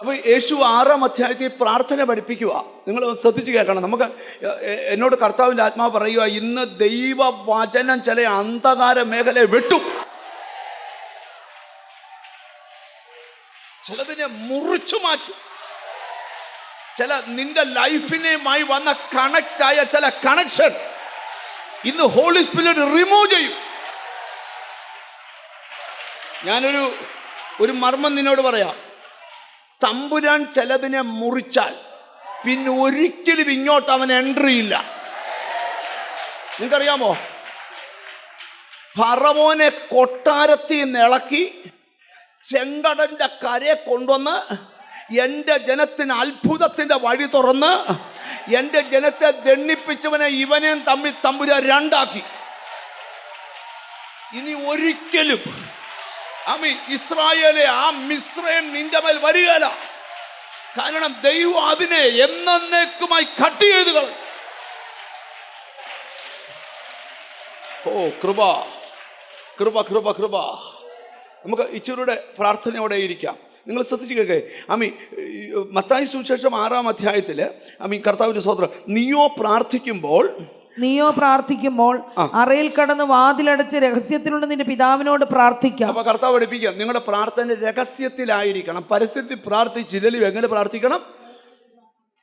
Speaker 1: അപ്പോൾ യേശു 6-ാം അധ്യായത്തിൽ പ്രാർത്ഥന പഠിപ്പിക്കുക. നിങ്ങൾ ശ്രദ്ധിച്ച് കേൾക്കണം. നമുക്ക് എന്നോട് കർത്താവിൻ്റെ ആത്മാവ് പറയുക, ഇന്ന് ദൈവവചനം ചില അന്ധകാര മേഖലയെ വെട്ടും, ചിലതിനെ മുറിച്ചു മാറ്റും, ചില നിന്റെ ലൈഫിനെയുമായി വന്ന കണക്റ്റായ ചില കണക്ഷൻ ഇന്ന് ഹോളി സ്പിരിറ്റ് റിമൂവ് ചെയ്യും. ഞാനൊരു മർമ്മം നിന്നോട് പറയാം. തമ്പുരാൻ ചിലതിനെ മുറിച്ചാൽ പിന്നെ ഒരിക്കലും ഇങ്ങോട്ട് അവൻ എൻട്രി ഇല്ല. നിങ്ങൾക്കറിയാമോ, ഫറവോനെ കൊട്ടാരത്തിൽ നിന്ന് ഇളക്കി ചെങ്കടലിന്റെ കരയെ കൊണ്ടുവന്ന് എൻ്റെ ജനത്തിന് അത്ഭുതത്തിന്റെ വഴി തുറന്ന് എൻ്റെ ജനത്തെ ദണ്ണിപ്പിച്ചവനെ ഇവനെയും തമ്മിൽ തമ്പുരാൻ രണ്ടാക്കി. ഇനി ഒരിക്കലും ഇസ്രായേലെ ആ മിസ്രൈം നിന്റെ മേൽ വരികയില്ല. കാരണം ദൈവം അതിനെ എന്നേക്കുമായി കട്ട് ചെയ്ത് കളഞ്ഞു. ഓ കൃപ കൃപ കൃപ കൃപ. നമുക്ക് ഇച്ചിരിയുടെ പ്രാർത്ഥനയോടെ ഇരിക്കാം. നിങ്ങൾ ശ്രദ്ധിച്ച് കേൾക്കേ. മത്തായി സുവിശേഷം 6-ാം അധ്യായത്തിൽ കർത്താവിന്റെ സ്തോത്രം, നീയോ പ്രാർത്ഥിക്കുമ്പോൾ അറയിൽ കടന്ന് വാതിലടച്ച് രഹസ്യത്തിലുള്ള നിന്റെ പിതാവിനോട് പ്രാർത്ഥിക്കാം. അപ്പൊ കർത്താവ് പഠിപ്പിക്കുക, നിങ്ങളുടെ പ്രാർത്ഥന രഹസ്യത്തിലായിരിക്കണം. പരസ്യത്തിൽ പ്രാർത്ഥിച്ചില്ലല്ലോ. എങ്ങനെ പ്രാർത്ഥിക്കണം?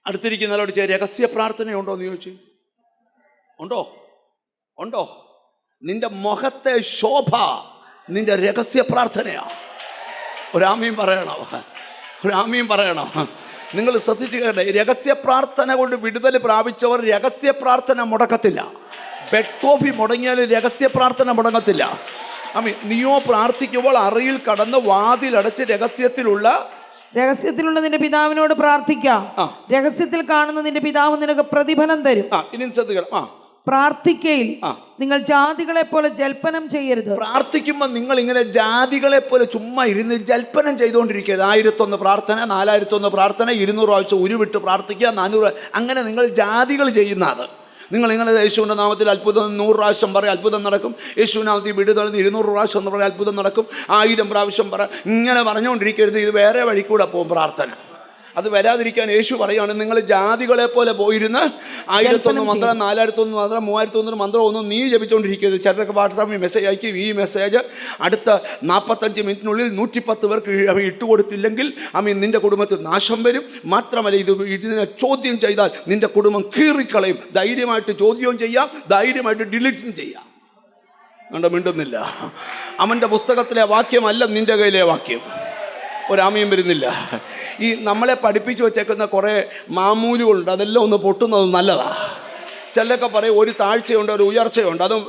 Speaker 1: അടുത്തിരിക്കുന്നവരോട് രഹസ്യ പ്രാർത്ഥനയുണ്ടോ എന്ന് ചോദിച്ചു. ഉണ്ടോ? നിന്റെ മുഖത്തെ ശോഭ നിന്റെ രഹസ്യ പ്രാർത്ഥനയാ. ഒരാമീൻ പറയണം. നിങ്ങൾ ശ്രദ്ധിച്ചു കേട്ടെ. രഹസ്യ പ്രാർത്ഥന കൊണ്ട് വിടുതൽ പ്രാപിച്ചവർ രഹസ്യ പ്രാർത്ഥന മുടക്കത്തില്ല. ബെഡ് കോഫി മുടങ്ങിയാൽ രഹസ്യ പ്രാർത്ഥന മുടങ്ങത്തില്ല. നീയോ പ്രാർത്ഥിക്കുമ്പോൾ അറയിൽ കടന്ന് വാതിലടച്ച് രഹസ്യത്തിലുള്ള
Speaker 2: നിന്റെ പിതാവിനോട് പ്രാർത്ഥിക്കാം. രഹസ്യത്തിൽ കാണുന്ന നിന്റെ പിതാവ് നിനക്ക് പ്രതിഫലം തരും.
Speaker 1: ഇനി ശ്രദ്ധിക്കണം.
Speaker 2: പ്രാർത്ഥിക്കയിൽ നിങ്ങൾ ജാതികളെ പോലെ ജൽപ്പനം ചെയ്യരുത്.
Speaker 1: പ്രാർത്ഥിക്കുമ്പോൾ നിങ്ങൾ ഇങ്ങനെ ജാതികളെ പോലെ ചുമ്മാ ഇരുന്ന് ജൽപ്പനം ചെയ്തുകൊണ്ടിരിക്കരുത്. 1001 പ്രാർത്ഥന, 4001 പ്രാർത്ഥന, 200 പ്രാവശ്യം ഉരുവിട്ട് പ്രാർത്ഥിക്കുക, 400 അങ്ങനെ നിങ്ങൾ ജാതികൾ ചെയ്യുന്ന അത്. നിങ്ങൾ യേശുവിൻ്റെ നാമത്തിൽ അത്ഭുതം 100 പ്രാവശ്യം പറയും, അത്ഭുതം നടക്കും. യേശുവിൻ്റെ നാമത്തിൽ വിടുതൽ 200 പ്രാവശ്യം എന്ന് പറയും, അത്ഭുതം നടക്കും. 1000 പ്രാവശ്യം ഇങ്ങനെ പറഞ്ഞുകൊണ്ടിരിക്കരുത്. ഇത് വേറെ വഴി കൂടെ പോകും പ്രാർത്ഥന. അത് വരാതിരിക്കാൻ യേശു പറയുകയാണ്, നിങ്ങൾ ജാതികളെ പോലെ പോയിരുന്ന് 1001 മന്ത്രം, 4001 മന്ത്രം, 3001 മന്ത്രം ഒന്നും നീ ജപിച്ചുകൊണ്ടിരിക്കരുത്. ചിലരൊക്കെ വാട്സാപ്പിൽ മെസ്സേജ് അയക്കും. ഈ മെസ്സേജ് അടുത്ത 45 മിനിറ്റിനുള്ളിൽ 110 പേർക്ക് ഇട്ടുകൊടുത്തില്ലെങ്കിൽ നിന്റെ കുടുംബത്തിൽ നാശം വരും. മാത്രമല്ല, ഇതിനെ ചോദ്യം ചെയ്താൽ നിന്റെ കുടുംബം കീറിക്കളയും. ധൈര്യമായിട്ട് ചോദ്യവും ചെയ്യാം, ധൈര്യമായിട്ട് ഡിലീറ്റും ചെയ്യാം. മിണ്ടുന്നില്ല. അവൻ്റെ പുസ്തകത്തിലെ വാക്യമല്ല നിന്റെ കയ്യിലെ വാക്യം. ഒരാമയും വരുന്നില്ല. ഈ നമ്മളെ പഠിപ്പിച്ചു വെച്ചേക്കുന്ന കുറേ മാമൂലുകളുണ്ട്, അതെല്ലാം ഒന്ന് പൊട്ടുന്നത് നല്ലതാണ്. ചിലരൊക്കെ പറയും ഒരു താഴ്ചയുണ്ട്, ഒരു ഉയർച്ചയുണ്ട്. അതും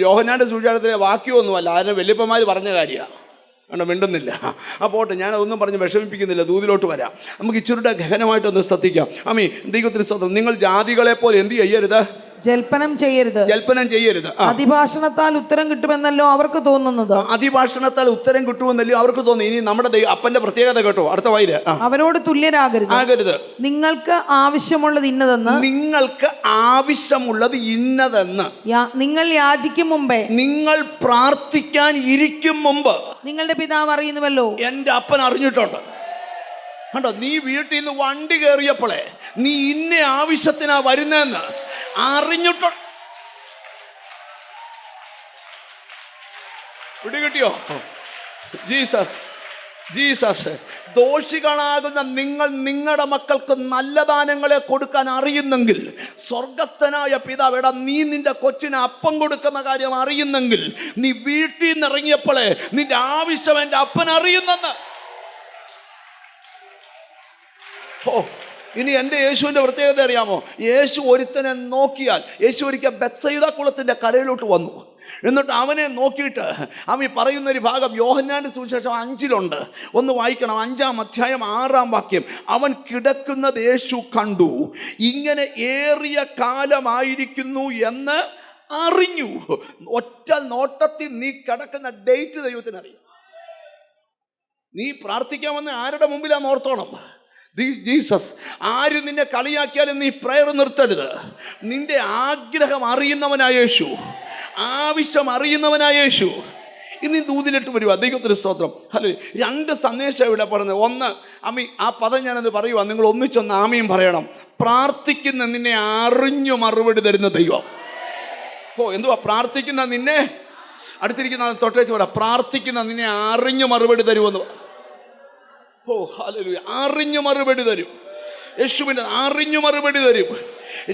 Speaker 1: യോഹന്നാന്റെ സുവിശേഷത്തിലെ വാക്യമൊന്നുമല്ല, അതിനെ വല്യപ്പന്മാർ പറഞ്ഞ കാര്യമാണ്. മിണ്ടുന്നില്ല. പോട്ടെ, ഞാനതൊന്നും പറഞ്ഞ് വിഷമിപ്പിക്കുന്നില്ല. ദൂതിലോട്ട് വരാം. നമുക്ക് ഇച്ചിരിയുടെ ഗഹനമായിട്ടൊന്ന് ശ്രദ്ധിക്കാം. ദൈവത്തിന് സ്തോത്രം. നിങ്ങൾ ജാതികളെ പോലെ എന്ത് ചെയ്യരുത്?
Speaker 2: ജൽപ്പനം ചെയ്യരുത്. അതിഭാഷണത്താൽ ഉത്തരം കിട്ടുമെന്നല്ലോ അവർക്ക് തോന്നുന്നത്.
Speaker 1: അതിഭാഷണത്താൽ ഉത്തരം കിട്ടുമെന്നല്ലോ അവർക്ക് തോന്നി. ഇനി നമ്മുടെ അപ്പന്റെ പ്രത്യേകത കേട്ടോ, അടുത്ത വൈര്.
Speaker 2: അവരോട് തുല്യരാകരുത്. നിങ്ങൾക്ക് ആവശ്യമുള്ളത് ഇന്നതെന്ന് നിങ്ങൾ യാചിക്കും മുമ്പേ,
Speaker 1: നിങ്ങൾ പ്രാർത്ഥിക്കാൻ ഇരിക്കും മുമ്പ് നിങ്ങളുടെ
Speaker 2: പിതാവ് അറിയുന്നുവല്ലോ.
Speaker 1: എന്റെ അപ്പൻ അറിഞ്ഞിട്ടുണ്ട്. കണ്ടോ, നീ വീട്ടിൽ നിന്ന് വണ്ടി കയറിയപ്പോളെ നീ ഇന്ന ആവശ്യത്തിനാ വരുന്നതെന്ന് അറിഞ്ഞിട്ടുണ്ട്. പിടികിട്ടിയോ? ജീസസ് ദോഷികളാകുന്ന നിങ്ങൾ നിങ്ങളുടെ മക്കൾക്ക് നല്ല ദാനങ്ങളെ കൊടുക്കാൻ അറിയുന്നെങ്കിൽ, സ്വർഗസ്ഥനായ പിതാവ്, എടാ നീ നിന്റെ കൊച്ചിന് അപ്പം കൊടുക്കുന്ന കാര്യം അറിയുന്നെങ്കിൽ, നീ വീട്ടിൽ നിന്ന് ഇറങ്ങിയപ്പോഴേ നിന്റെ ആവശ്യം എൻ്റെ അപ്പൻ അറിയുന്നെന്ന്. ഇനി എൻ്റെ യേശുവിൻ്റെ പ്രത്യേകത അറിയാമോ? യേശു ഒരുത്തനെ നോക്കിയാൽ, യേശു ഒരിക്കൽ ബെത്സയിദ കുളത്തിൻ്റെ കരയിലോട്ട് വന്നു. എന്നിട്ട് അവനെ നോക്കിയിട്ട് പറയുന്നൊരു ഭാഗം യോഹന്നാന്റെ സുവിശേഷം 5-ലുണ്ട്. ഒന്ന് വായിക്കണം. 5-ാം അധ്യായം 6-ാം വാക്യം. അവൻ കിടക്കുന്നത് യേശു കണ്ടു, ഇങ്ങനെ ഏറിയ കാലമായിരിക്കുന്നു എന്ന് അറിഞ്ഞു. ഒറ്റ നോട്ടത്തിൽ നീ കിടക്കുന്ന ഡേറ്റ് ദൈവത്തിനറിയാം. നീ പ്രാർത്ഥിക്കാമെന്ന് ആരുടെ മുമ്പിലാന്ന് ഓർത്തോണം. ജീസസ്, ആരും നിന്നെ കളിയാക്കിയാലും നീ പ്രയർ നിർത്തരുത്. നിന്റെ ആഗ്രഹം അറിയുന്നവനായ യേശു, ആവശ്യം അറിയുന്നവനായ യേശു. ഇനി ദൂതിലിട്ട് വരുക. ദൈവത്തിന് സ്തോത്രം. ഹല്ലേലൂയ. 2 സന്ദേശം ഇവിടെ പറഞ്ഞത്. ഒന്ന്, അമ്മി ആ പദം ഞാനത് പറയുക, നിങ്ങൾ ഒന്നിച്ചൊന്ന് ആമയും പറയണം. പ്രാർത്ഥിക്കുന്ന നിന്നെ അറിഞ്ഞു മറുപടി തരുന്ന ദൈവം. എന്തുവാ പ്രാർത്ഥിക്കുന്ന നിന്നെ? അടുത്തിരിക്കുന്ന തൊട്ടേച്ച് പറ, പ്രാർത്ഥിക്കുന്ന നിന്നെ അറിഞ്ഞു മറുപടി തരുമെന്ന്. ഹല്ലേലൂയ. അറിഞ്ഞു മറുപടി തരും. യേശുവിനെ അറിഞ്ഞു മറുപടി തരും.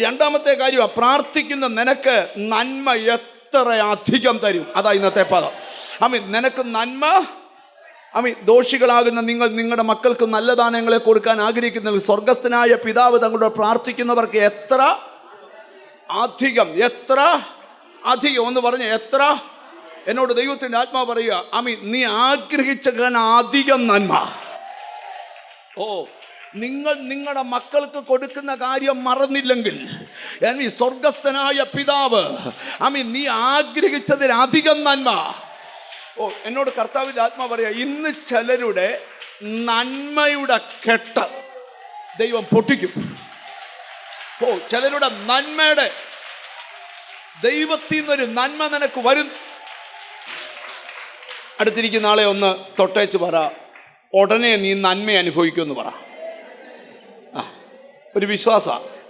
Speaker 1: രണ്ടാമത്തെ കാര്യം, പ്രാർത്ഥിക്കുന്ന നിനക്ക് നന്മ എത്ര അധികം തരും. അതാ ഇന്നത്തെ പദം. നിനക്ക് നന്മ, ദോഷികളാകുന്ന നിങ്ങൾ നിങ്ങളുടെ മക്കൾക്ക് നല്ല ദാനങ്ങളെ കൊടുക്കാൻ ആഗ്രഹിക്കുന്ന സ്വർഗസ്ഥനായ പിതാവ് തങ്ങളോട് പ്രാർത്ഥിക്കുന്നവർക്ക് എത്ര അധികം, എത്ര അധികം എന്ന് പറഞ്ഞ എത്ര. എന്നോട് ദൈവത്തിൻ്റെ ആത്മാവ് പറയുക, നീ ആഗ്രഹിച്ചേക്കാൻ അധികം നന്മ. നിങ്ങൾ നിങ്ങളുടെ മക്കൾക്ക് കൊടുക്കുന്ന കാര്യം മറന്നില്ലെങ്കിൽ, സ്വർഗസ്ഥനായ പിതാവ് നീ ആഗ്രഹിച്ചതിലധികം നന്മ. എന്നോട് കർത്താവിൻ്റെ ആത്മാ പറയാ, ഇന്ന് ചിലരുടെ നന്മയുടെ കെട്ട് ദൈവം പൊട്ടിക്കും. ചിലരുടെ നന്മയുടെ, ദൈവത്തിൽ നിന്നൊരു നന്മ നിനക്ക് വരും. അടുത്തിരിക്കുന്ന ആളെ ഒന്ന് തൊട്ടേച്ച് പറ, ഉടനെ നീ നന്മ അനുഭവിക്കുമെന്ന് പറ. ഒരു വിശ്വാസ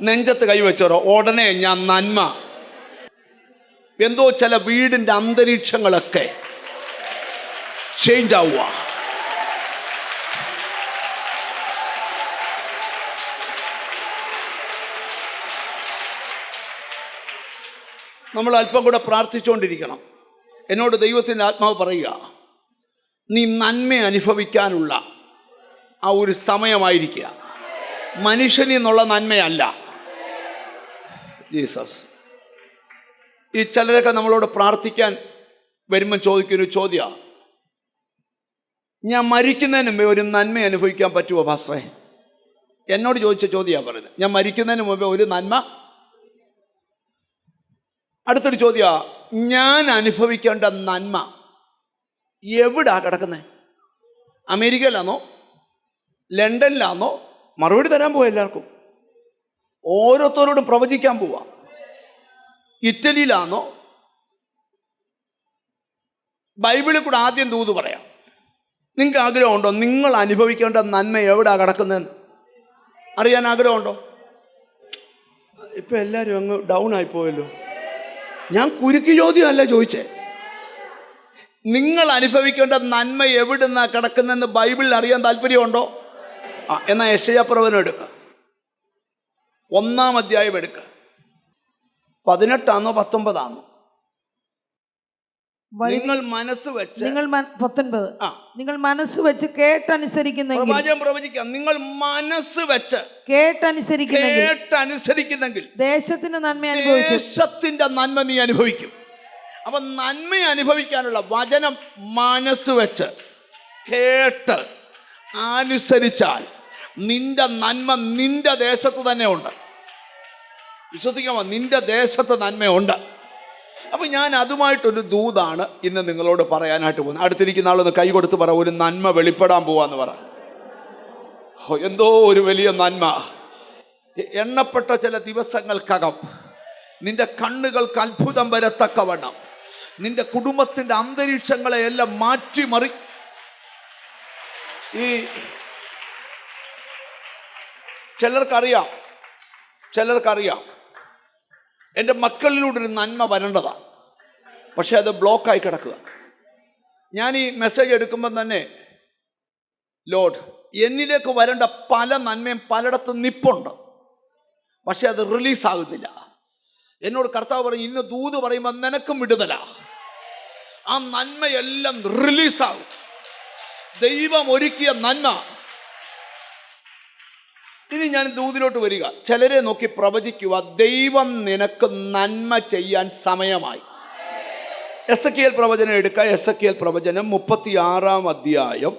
Speaker 1: നെഞ്ചത്ത് കൈവച്ചോരോ, ഉടനെ ഞാൻ നന്മ. എന്തോ ചില വീടിൻ്റെ അന്തരീക്ഷങ്ങളൊക്കെ ചേഞ്ച് ആവുക. നമ്മൾ അല്പം കൂടെ പ്രാർത്ഥിച്ചുകൊണ്ടിരിക്കണം. എന്നോട് ദൈവത്തിൻ്റെ ആത്മാവ് പറയുക, നീ നന്മ അനുഭവിക്കാനുള്ള ആ ഒരു സമയമായിരിക്കുക. മനുഷ്യനിൽ നിന്നുള്ള നന്മയല്ല. ജീസസ്. ഈ ചിലരൊക്കെ നമ്മളോട് പ്രാർത്ഥിക്കാൻ വരുമ്പം ചോദിക്കൊരു ചോദ്യമാണ്, ഞാൻ മരിക്കുന്നതിന് മുമ്പേ ഒരു നന്മ അനുഭവിക്കാൻ പറ്റുമോ പാസ്റ്ററേ? എന്നോട് ചോദിച്ച ചോദ്യമാണ് പറയുന്നത്. ഞാൻ മരിക്കുന്നതിന് മുമ്പേ ഒരു നന്മ. അടുത്തൊരു ചോദ്യമാണ്, ഞാൻ അനുഭവിക്കേണ്ട നന്മ എവിടാ കിടക്കുന്നത്? അമേരിക്കയിലാണോ, ലണ്ടനിലാണോ? മറുപടി തരാൻ പോവാ. എല്ലാവർക്കും ഓരോരുത്തരോടും പ്രവചിക്കാൻ പോവാ. ഇറ്റലിയിലാണോ? ബൈബിളിൽ കൂടെ ആദ്യം ദൂത് പറയാം. നിങ്ങൾക്ക് ആഗ്രഹമുണ്ടോ നിങ്ങൾ അനുഭവിക്കേണ്ട നന്മ എവിടാ കിടക്കുന്നതെന്ന് അറിയാൻ ആഗ്രഹമുണ്ടോ? ഇപ്പം എല്ലാവരും അങ്ങ് ഡൗൺ ആയിപ്പോയല്ലോ. ഞാൻ കുരുക്കി ചോദ്യമല്ല ചോദിച്ചേ. നിങ്ങൾ അനുഭവിക്കേണ്ട നന്മ എവിടുന്നാ കിടക്കുന്നതെന്ന് ബൈബിളിൽ അറിയാൻ താല്പര്യമുണ്ടോ? എന്നാൽ യെശയ്യാപ്രവചനം എടുക്കുക, 1-ാം അധ്യായം എടുക്കുക. 18 19 നിങ്ങൾ മനസ്സ് വെച്ച്, നിങ്ങൾ 19,
Speaker 2: നിങ്ങൾ മനസ്സ് വെച്ച് കേട്ടനുസരിക്കുന്നെങ്കിൽ,
Speaker 1: പ്രവചിക്കാം, നിങ്ങൾ മനസ്സ് വെച്ച്
Speaker 2: കേട്ടനുസരിക്കുന്നെങ്കിൽ ദേശത്തിന്റെ നന്മ അനുഭവിക്കും.
Speaker 1: ദേശത്തിന്റെ നന്മ നീ അനുഭവിക്കും. അപ്പൊ നന്മ അനുഭവിക്കാനുള്ള വചനം മനസ്സ് വെച്ച് കേട്ട് അനുസരിച്ചാൽ നിന്റെ നന്മ നിന്റെ ദേശത്ത് തന്നെ ഉണ്ട്. വിശ്വസിക്കാമോ? നിന്റെ ദേശത്ത് നന്മയുണ്ട്. അപ്പൊ ഞാൻ അതുമായിട്ടൊരു ദൂതാണ് ഇന്ന് നിങ്ങളോട് പറയാനായിട്ട് പോകുന്നത്. അടുത്തിരിക്കുന്ന ആളൊന്ന് കൈ കൊടുത്ത് പറ, ഒരു നന്മ വെളിപ്പെടാൻ പോവാന്ന് പറ. എന്തോ ഒരു വലിയ നന്മ എണ്ണപ്പെട്ട ചില ദിവസങ്ങൾക്കകം നിന്റെ കണ്ണുകൾക്ക് അത്ഭുതം വരത്തക്കവണ്ണം നിന്റെ കുടുംബത്തിന്റെ അന്തരീക്ഷങ്ങളെ എല്ലാം മാറ്റിമറി. ഈ ചിലർക്കറിയാം എൻ്റെ മക്കളിലൂടെ ഒരു നന്മ വരേണ്ടതാണ്, പക്ഷെ അത് ബ്ലോക്കായി കിടക്കുക. ഞാൻ ഈ മെസ്സേജ് എടുക്കുമ്പം തന്നെ, ലോർഡ്, എന്നിലേക്ക് വരേണ്ട പല നന്മയും പലയിടത്തും നിപ്പുണ്ട്, പക്ഷെ അത് റിലീസാകുന്നില്ല. എന്നോട് കർത്താവ് പറയും, ഇന്ന് ദൂത് പറയുമ്പോൾ നിനക്കും വിടുതല. ആ നന്മയെല്ലാം റിലീസാകും. ദൈവം ഒരുക്കിയ നന്മ. ഇനി ഞാൻ ദൂതിലോട്ട് വരിക. ചിലരെ നോക്കി പ്രവചിക്കുക, ദൈവം നിനക്ക് നന്മ ചെയ്യാൻ സമയമായി. എസെക്കിയേൽ പ്രവചനം എടുക്കുക. എസെക്കിയേൽ പ്രവചനം 36-ാം അധ്യായം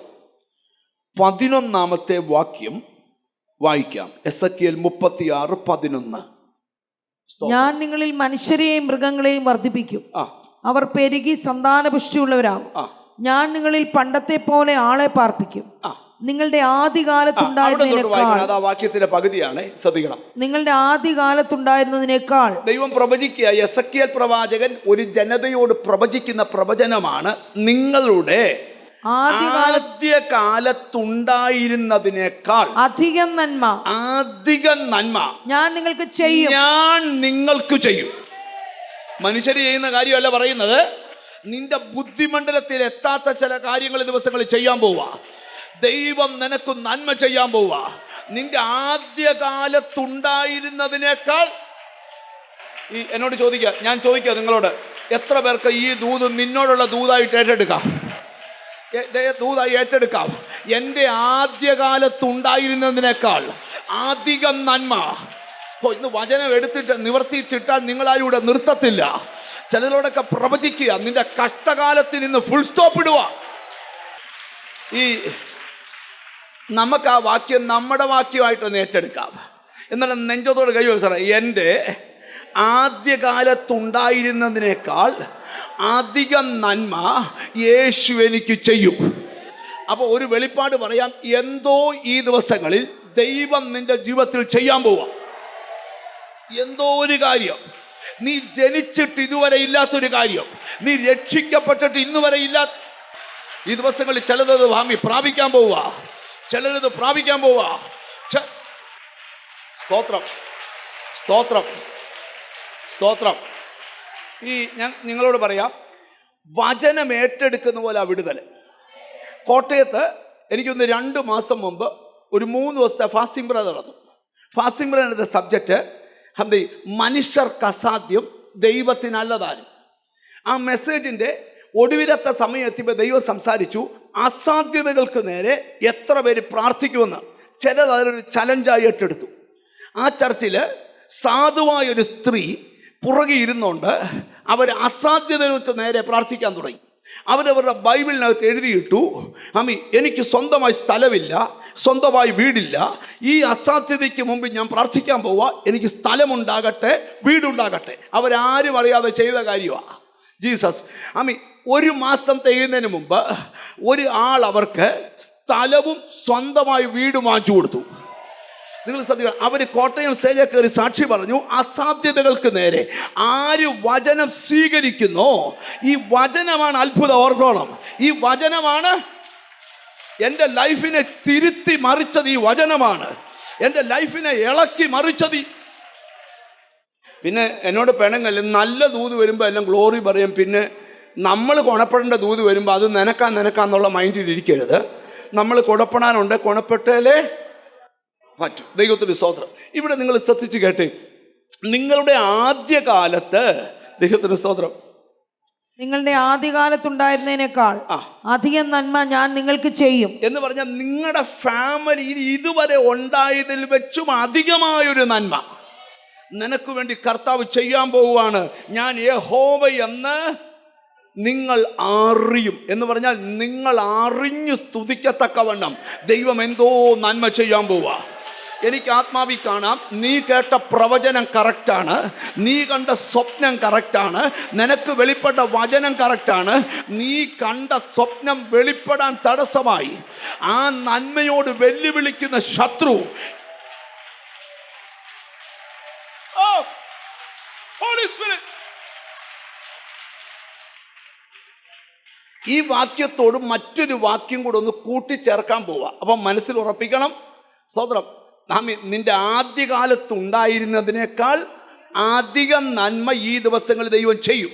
Speaker 1: 11-ാമത്തെ വാക്യം വായിക്കാം. എസെക്കിയേൽ 36:11.
Speaker 2: ഞാൻ നിങ്ങളിൽ മനുഷ്യരെയും മൃഗങ്ങളെയും വർദ്ധിപ്പിക്കും, അവർ പെരുകി സന്താനപുഷ്ടിയുള്ളവരാകും. ഞാൻ നിങ്ങളിൽ പണ്ടത്തെ പോലെ ആളെ പാർപ്പിക്കും, നിങ്ങളുടെ
Speaker 1: അവിടെ തൊട്ട്
Speaker 2: ആദികാലത്തുണ്ടായിരുന്നതിനേക്കാൾ
Speaker 1: വായിക്കണം. അത് ആ വാക്യത്തിന്റെ പകുതിയാണ്, ശ്രദ്ധിക്കണം.
Speaker 2: നിങ്ങളുടെ ആദികാലത്തുണ്ടായിരുന്നതിനേക്കാൾ
Speaker 1: ദൈവം പ്രവചിക്കുക. എസെക്കിയേൽ പ്രവാചകൻ ഒരു ജനതയോട് പ്രവചിക്കുന്ന പ്രവചനമാണ്, നിങ്ങളുടെ ആദ്യകാലത്തുണ്ടായിരുന്നതിനേക്കാൾ
Speaker 2: അധികം നന്മ
Speaker 1: ഞാൻ
Speaker 2: നിങ്ങൾക്ക് ചെയ്യും.
Speaker 1: ഞാൻ നിങ്ങൾക്ക് ചെയ്യും. മനുഷ്യർ ചെയ്യുന്ന കാര്യമല്ല പറയുന്നത്. നിന്റെ ബുദ്ധിമണ്ഡലത്തിൽ എത്താത്ത ചില കാര്യങ്ങൾ ദിവസങ്ങളിൽ ചെയ്യാൻ പോവാ. ദൈവം നിനക്ക് നന്മ ചെയ്യാൻ പോവാ. നിന്റെ ആദ്യകാലത്തുണ്ടായിരുന്നതിനേക്കാൾ. എന്നോട് ചോദിക്കുക, ഞാൻ ചോദിക്കുക നിങ്ങളോട്, എത്ര പേർക്ക് ഈ ദൂത് നിന്നോടുള്ള ദൂതായിട്ട് ഏറ്റെടുക്കാം? എൻ്റെ ആദ്യകാലത്തുണ്ടായിരുന്നതിനേക്കാൾ അധികം നന്മ. ഇന്ന് വചനം എടുത്തിട്ട് നിവർത്തിച്ചിട്ടാൽ നിങ്ങളാരും ഇവിടെ നിർത്തത്തില്ല. ചിലരോടൊക്കെ പ്രവചിക്കുക, നിന്റെ കഷ്ടകാലത്തിൽ നിന്ന് ഫുൾ സ്റ്റോപ്പ് ഇടുക. നമുക്ക് ആ വാക്യം നമ്മുടെ വാക്യമായിട്ടൊന്ന് ഏറ്റെടുക്കാം. എന്നാലും നെഞ്ചത്തോട് കഴിയുമോ സാറേ, എൻ്റെ ആദ്യകാലത്തുണ്ടായിരുന്നതിനേക്കാൾ അധികം നന്മ യേശു എനിക്ക് ചെയ്യും. അപ്പോൾ ഒരു വെളിപ്പാട് പറയാം, എന്തോ ഈ ദിവസങ്ങളിൽ ദൈവം നിന്റെ ജീവിതത്തിൽ ചെയ്യാൻ പോവാ. എന്തോ ഒരു കാര്യം, നീ ജനിച്ചിട്ട് ഇതുവരെ ഇല്ലാത്തൊരു കാര്യം, നീ രക്ഷിക്കപ്പെട്ടിട്ട് ഇന്നുവരെ ഇല്ലാത്ത ഈ ദിവസങ്ങളിൽ ചിലത് പ്രാപിക്കാൻ പോവുക, ചിലരത് പ്രാപിക്കാൻ പോവുക. സ്തോത്രം, സ്തോത്രം, സ്തോത്രം. ഞാൻ നിങ്ങളോട് പറയാം, വചനം ഏറ്റെടുക്കുന്ന പോലെ ആ വിടുതൽ. കോട്ടയത്ത് എനിക്കൊന്ന് 2 മാസം മുമ്പ് ഒരു 3 ദിവസത്തെ ഫാസ്റ്റിംഗ് പ്രയർ നടന്നു. ഫാസ്റ്റിംഗ് പ്രയറിൻ്റെ സബ്ജക്റ്റ് മനുഷ്യർക്ക് അസാധ്യം ദൈവത്തിനല്ലതാനും. ആ മെസ്സേജിൻ്റെ ഒടുവിലത്തെ സമയം എത്തിയപ്പോൾ ദൈവം സംസാരിച്ചു, അസാധ്യതകൾക്ക് നേരെ എത്ര പേര് പ്രാർത്ഥിക്കുമെന്ന്. ചിലത് അതിനൊരു ചലഞ്ചായി ഏറ്റെടുത്തു. ആ ചർച്ചിൽ സാധുവായൊരു സ്ത്രീ പുറകെ ഇരുന്നുകൊണ്ട് അവർ അസാധ്യതകൾക്ക് നേരെ പ്രാർത്ഥിക്കാൻ തുടങ്ങി. അവരവരുടെ ബൈബിളിനകത്ത് എഴുതിയിട്ടു, എനിക്ക് സ്വന്തമായി സ്ഥലമില്ല, സ്വന്തമായി വീടില്ല, ഈ അസാധ്യതയ്ക്ക് മുമ്പ് ഞാൻ പ്രാർത്ഥിക്കാൻ പോവാ, എനിക്ക് സ്ഥലമുണ്ടാകട്ടെ, വീടുണ്ടാകട്ടെ. അവരാരും അറിയാതെ ചെയ്ത കാര്യമാണ്. ജീസസ് 1 മാസം തികയുന്നതിന് മുമ്പ് ഒരു ആൾ അവർക്ക് സ്ഥലവും സ്വന്തമായി വീടും വാങ്ങിച്ചു കൊടുത്തു. നിങ്ങൾ ശ്രദ്ധിക്കണം, അവർ കോട്ടയം സ്റ്റേജിൽ കയറി സാക്ഷി പറഞ്ഞു, അസാധ്യതകൾക്ക് നേരെ ആര് വചനം സ്വീകരിക്കുന്നോ, ഈ വചനമാണ് അത്ഭുതം. ഓർത്തോളം, ഈ വചനമാണ് എൻ്റെ ലൈഫിനെ തിരുത്തി മറിച്ചത്. ഈ വചനമാണ് എൻ്റെ ലൈഫിനെ ഇളക്കി മറിച്ചത്. പിന്നെ എന്നോട് പെണങ്ങല്ല, നല്ല ദൂത് വരുമ്പോൾ എല്ലാം ഗ്ലോറി പറയും. പിന്നെ നമ്മൾ ഗുണപ്പെടേണ്ട ദൂത് വരുമ്പോൾ അത് നിനക്കാന്നുള്ള മൈൻഡിൽ ഇരിക്കരുത്. നമ്മൾ ഗുണപ്പെടാനുണ്ട്, ഗുണപ്പെട്ടേലേ പറ്റും. ദൈവത്തിന് സ്തോത്രം. ഇവിടെ നിങ്ങൾ ശ്രദ്ധിച്ച് കേട്ടെ, നിങ്ങളുടെ ആദ്യകാലത്ത്, ദൈവത്തിന് സ്തോത്രം,
Speaker 2: നിങ്ങളുടെ ആദ്യകാലത്തുണ്ടായിരുന്നതിനേക്കാൾ അധികം നന്മ ഞാൻ നിങ്ങൾക്ക് ചെയ്യും
Speaker 1: എന്ന് പറഞ്ഞാൽ നിങ്ങളുടെ ഫാമിലിയിൽ ഇതുവരെ ഉണ്ടായതിൽ വെച്ചും അധികമായൊരു നന്മ നിനക്ക് വേണ്ടി കർത്താവ് ചെയ്യാൻ പോവുകയാണ്. ഞാൻ യഹോവ എന്ന് നിങ്ങൾ അറിയും എന്ന് പറഞ്ഞാൽ നിങ്ങൾ അറിഞ്ഞു സ്തുതിക്കത്തക്കവണ്ണം ദൈവം എന്തോ നന്മ ചെയ്യാൻ പോവുക. എനിക്ക് ആത്മാവിൽ കാണാം, നീ കേട്ട പ്രവചനം കറക്റ്റാണ്, നീ കണ്ട സ്വപ്നം കറക്റ്റാണ്, നിനക്ക് വെളിപ്പെട്ട വചനം കറക്റ്റാണ്. നീ കണ്ട സ്വപ്നം വെളിപ്പെടാൻ തടസ്സമായി ആ നന്മയോട് വെല്ലുവിളിക്കുന്ന ശത്രു ഈ വാക്യത്തോട് മറ്റൊരു വാക്യം കൂടെ ഒന്ന് കൂട്ടിച്ചേർക്കാൻ പോവുക. അപ്പം മനസ്സിൽ ഉറപ്പിക്കണം, സ്തോത്രം, നിന്റെ ആദ്യകാലത്തുണ്ടായിരുന്നതിനേക്കാൾ അധികം നന്മ ഈ ദിവസങ്ങളിൽ ദൈവം ചെയ്യും.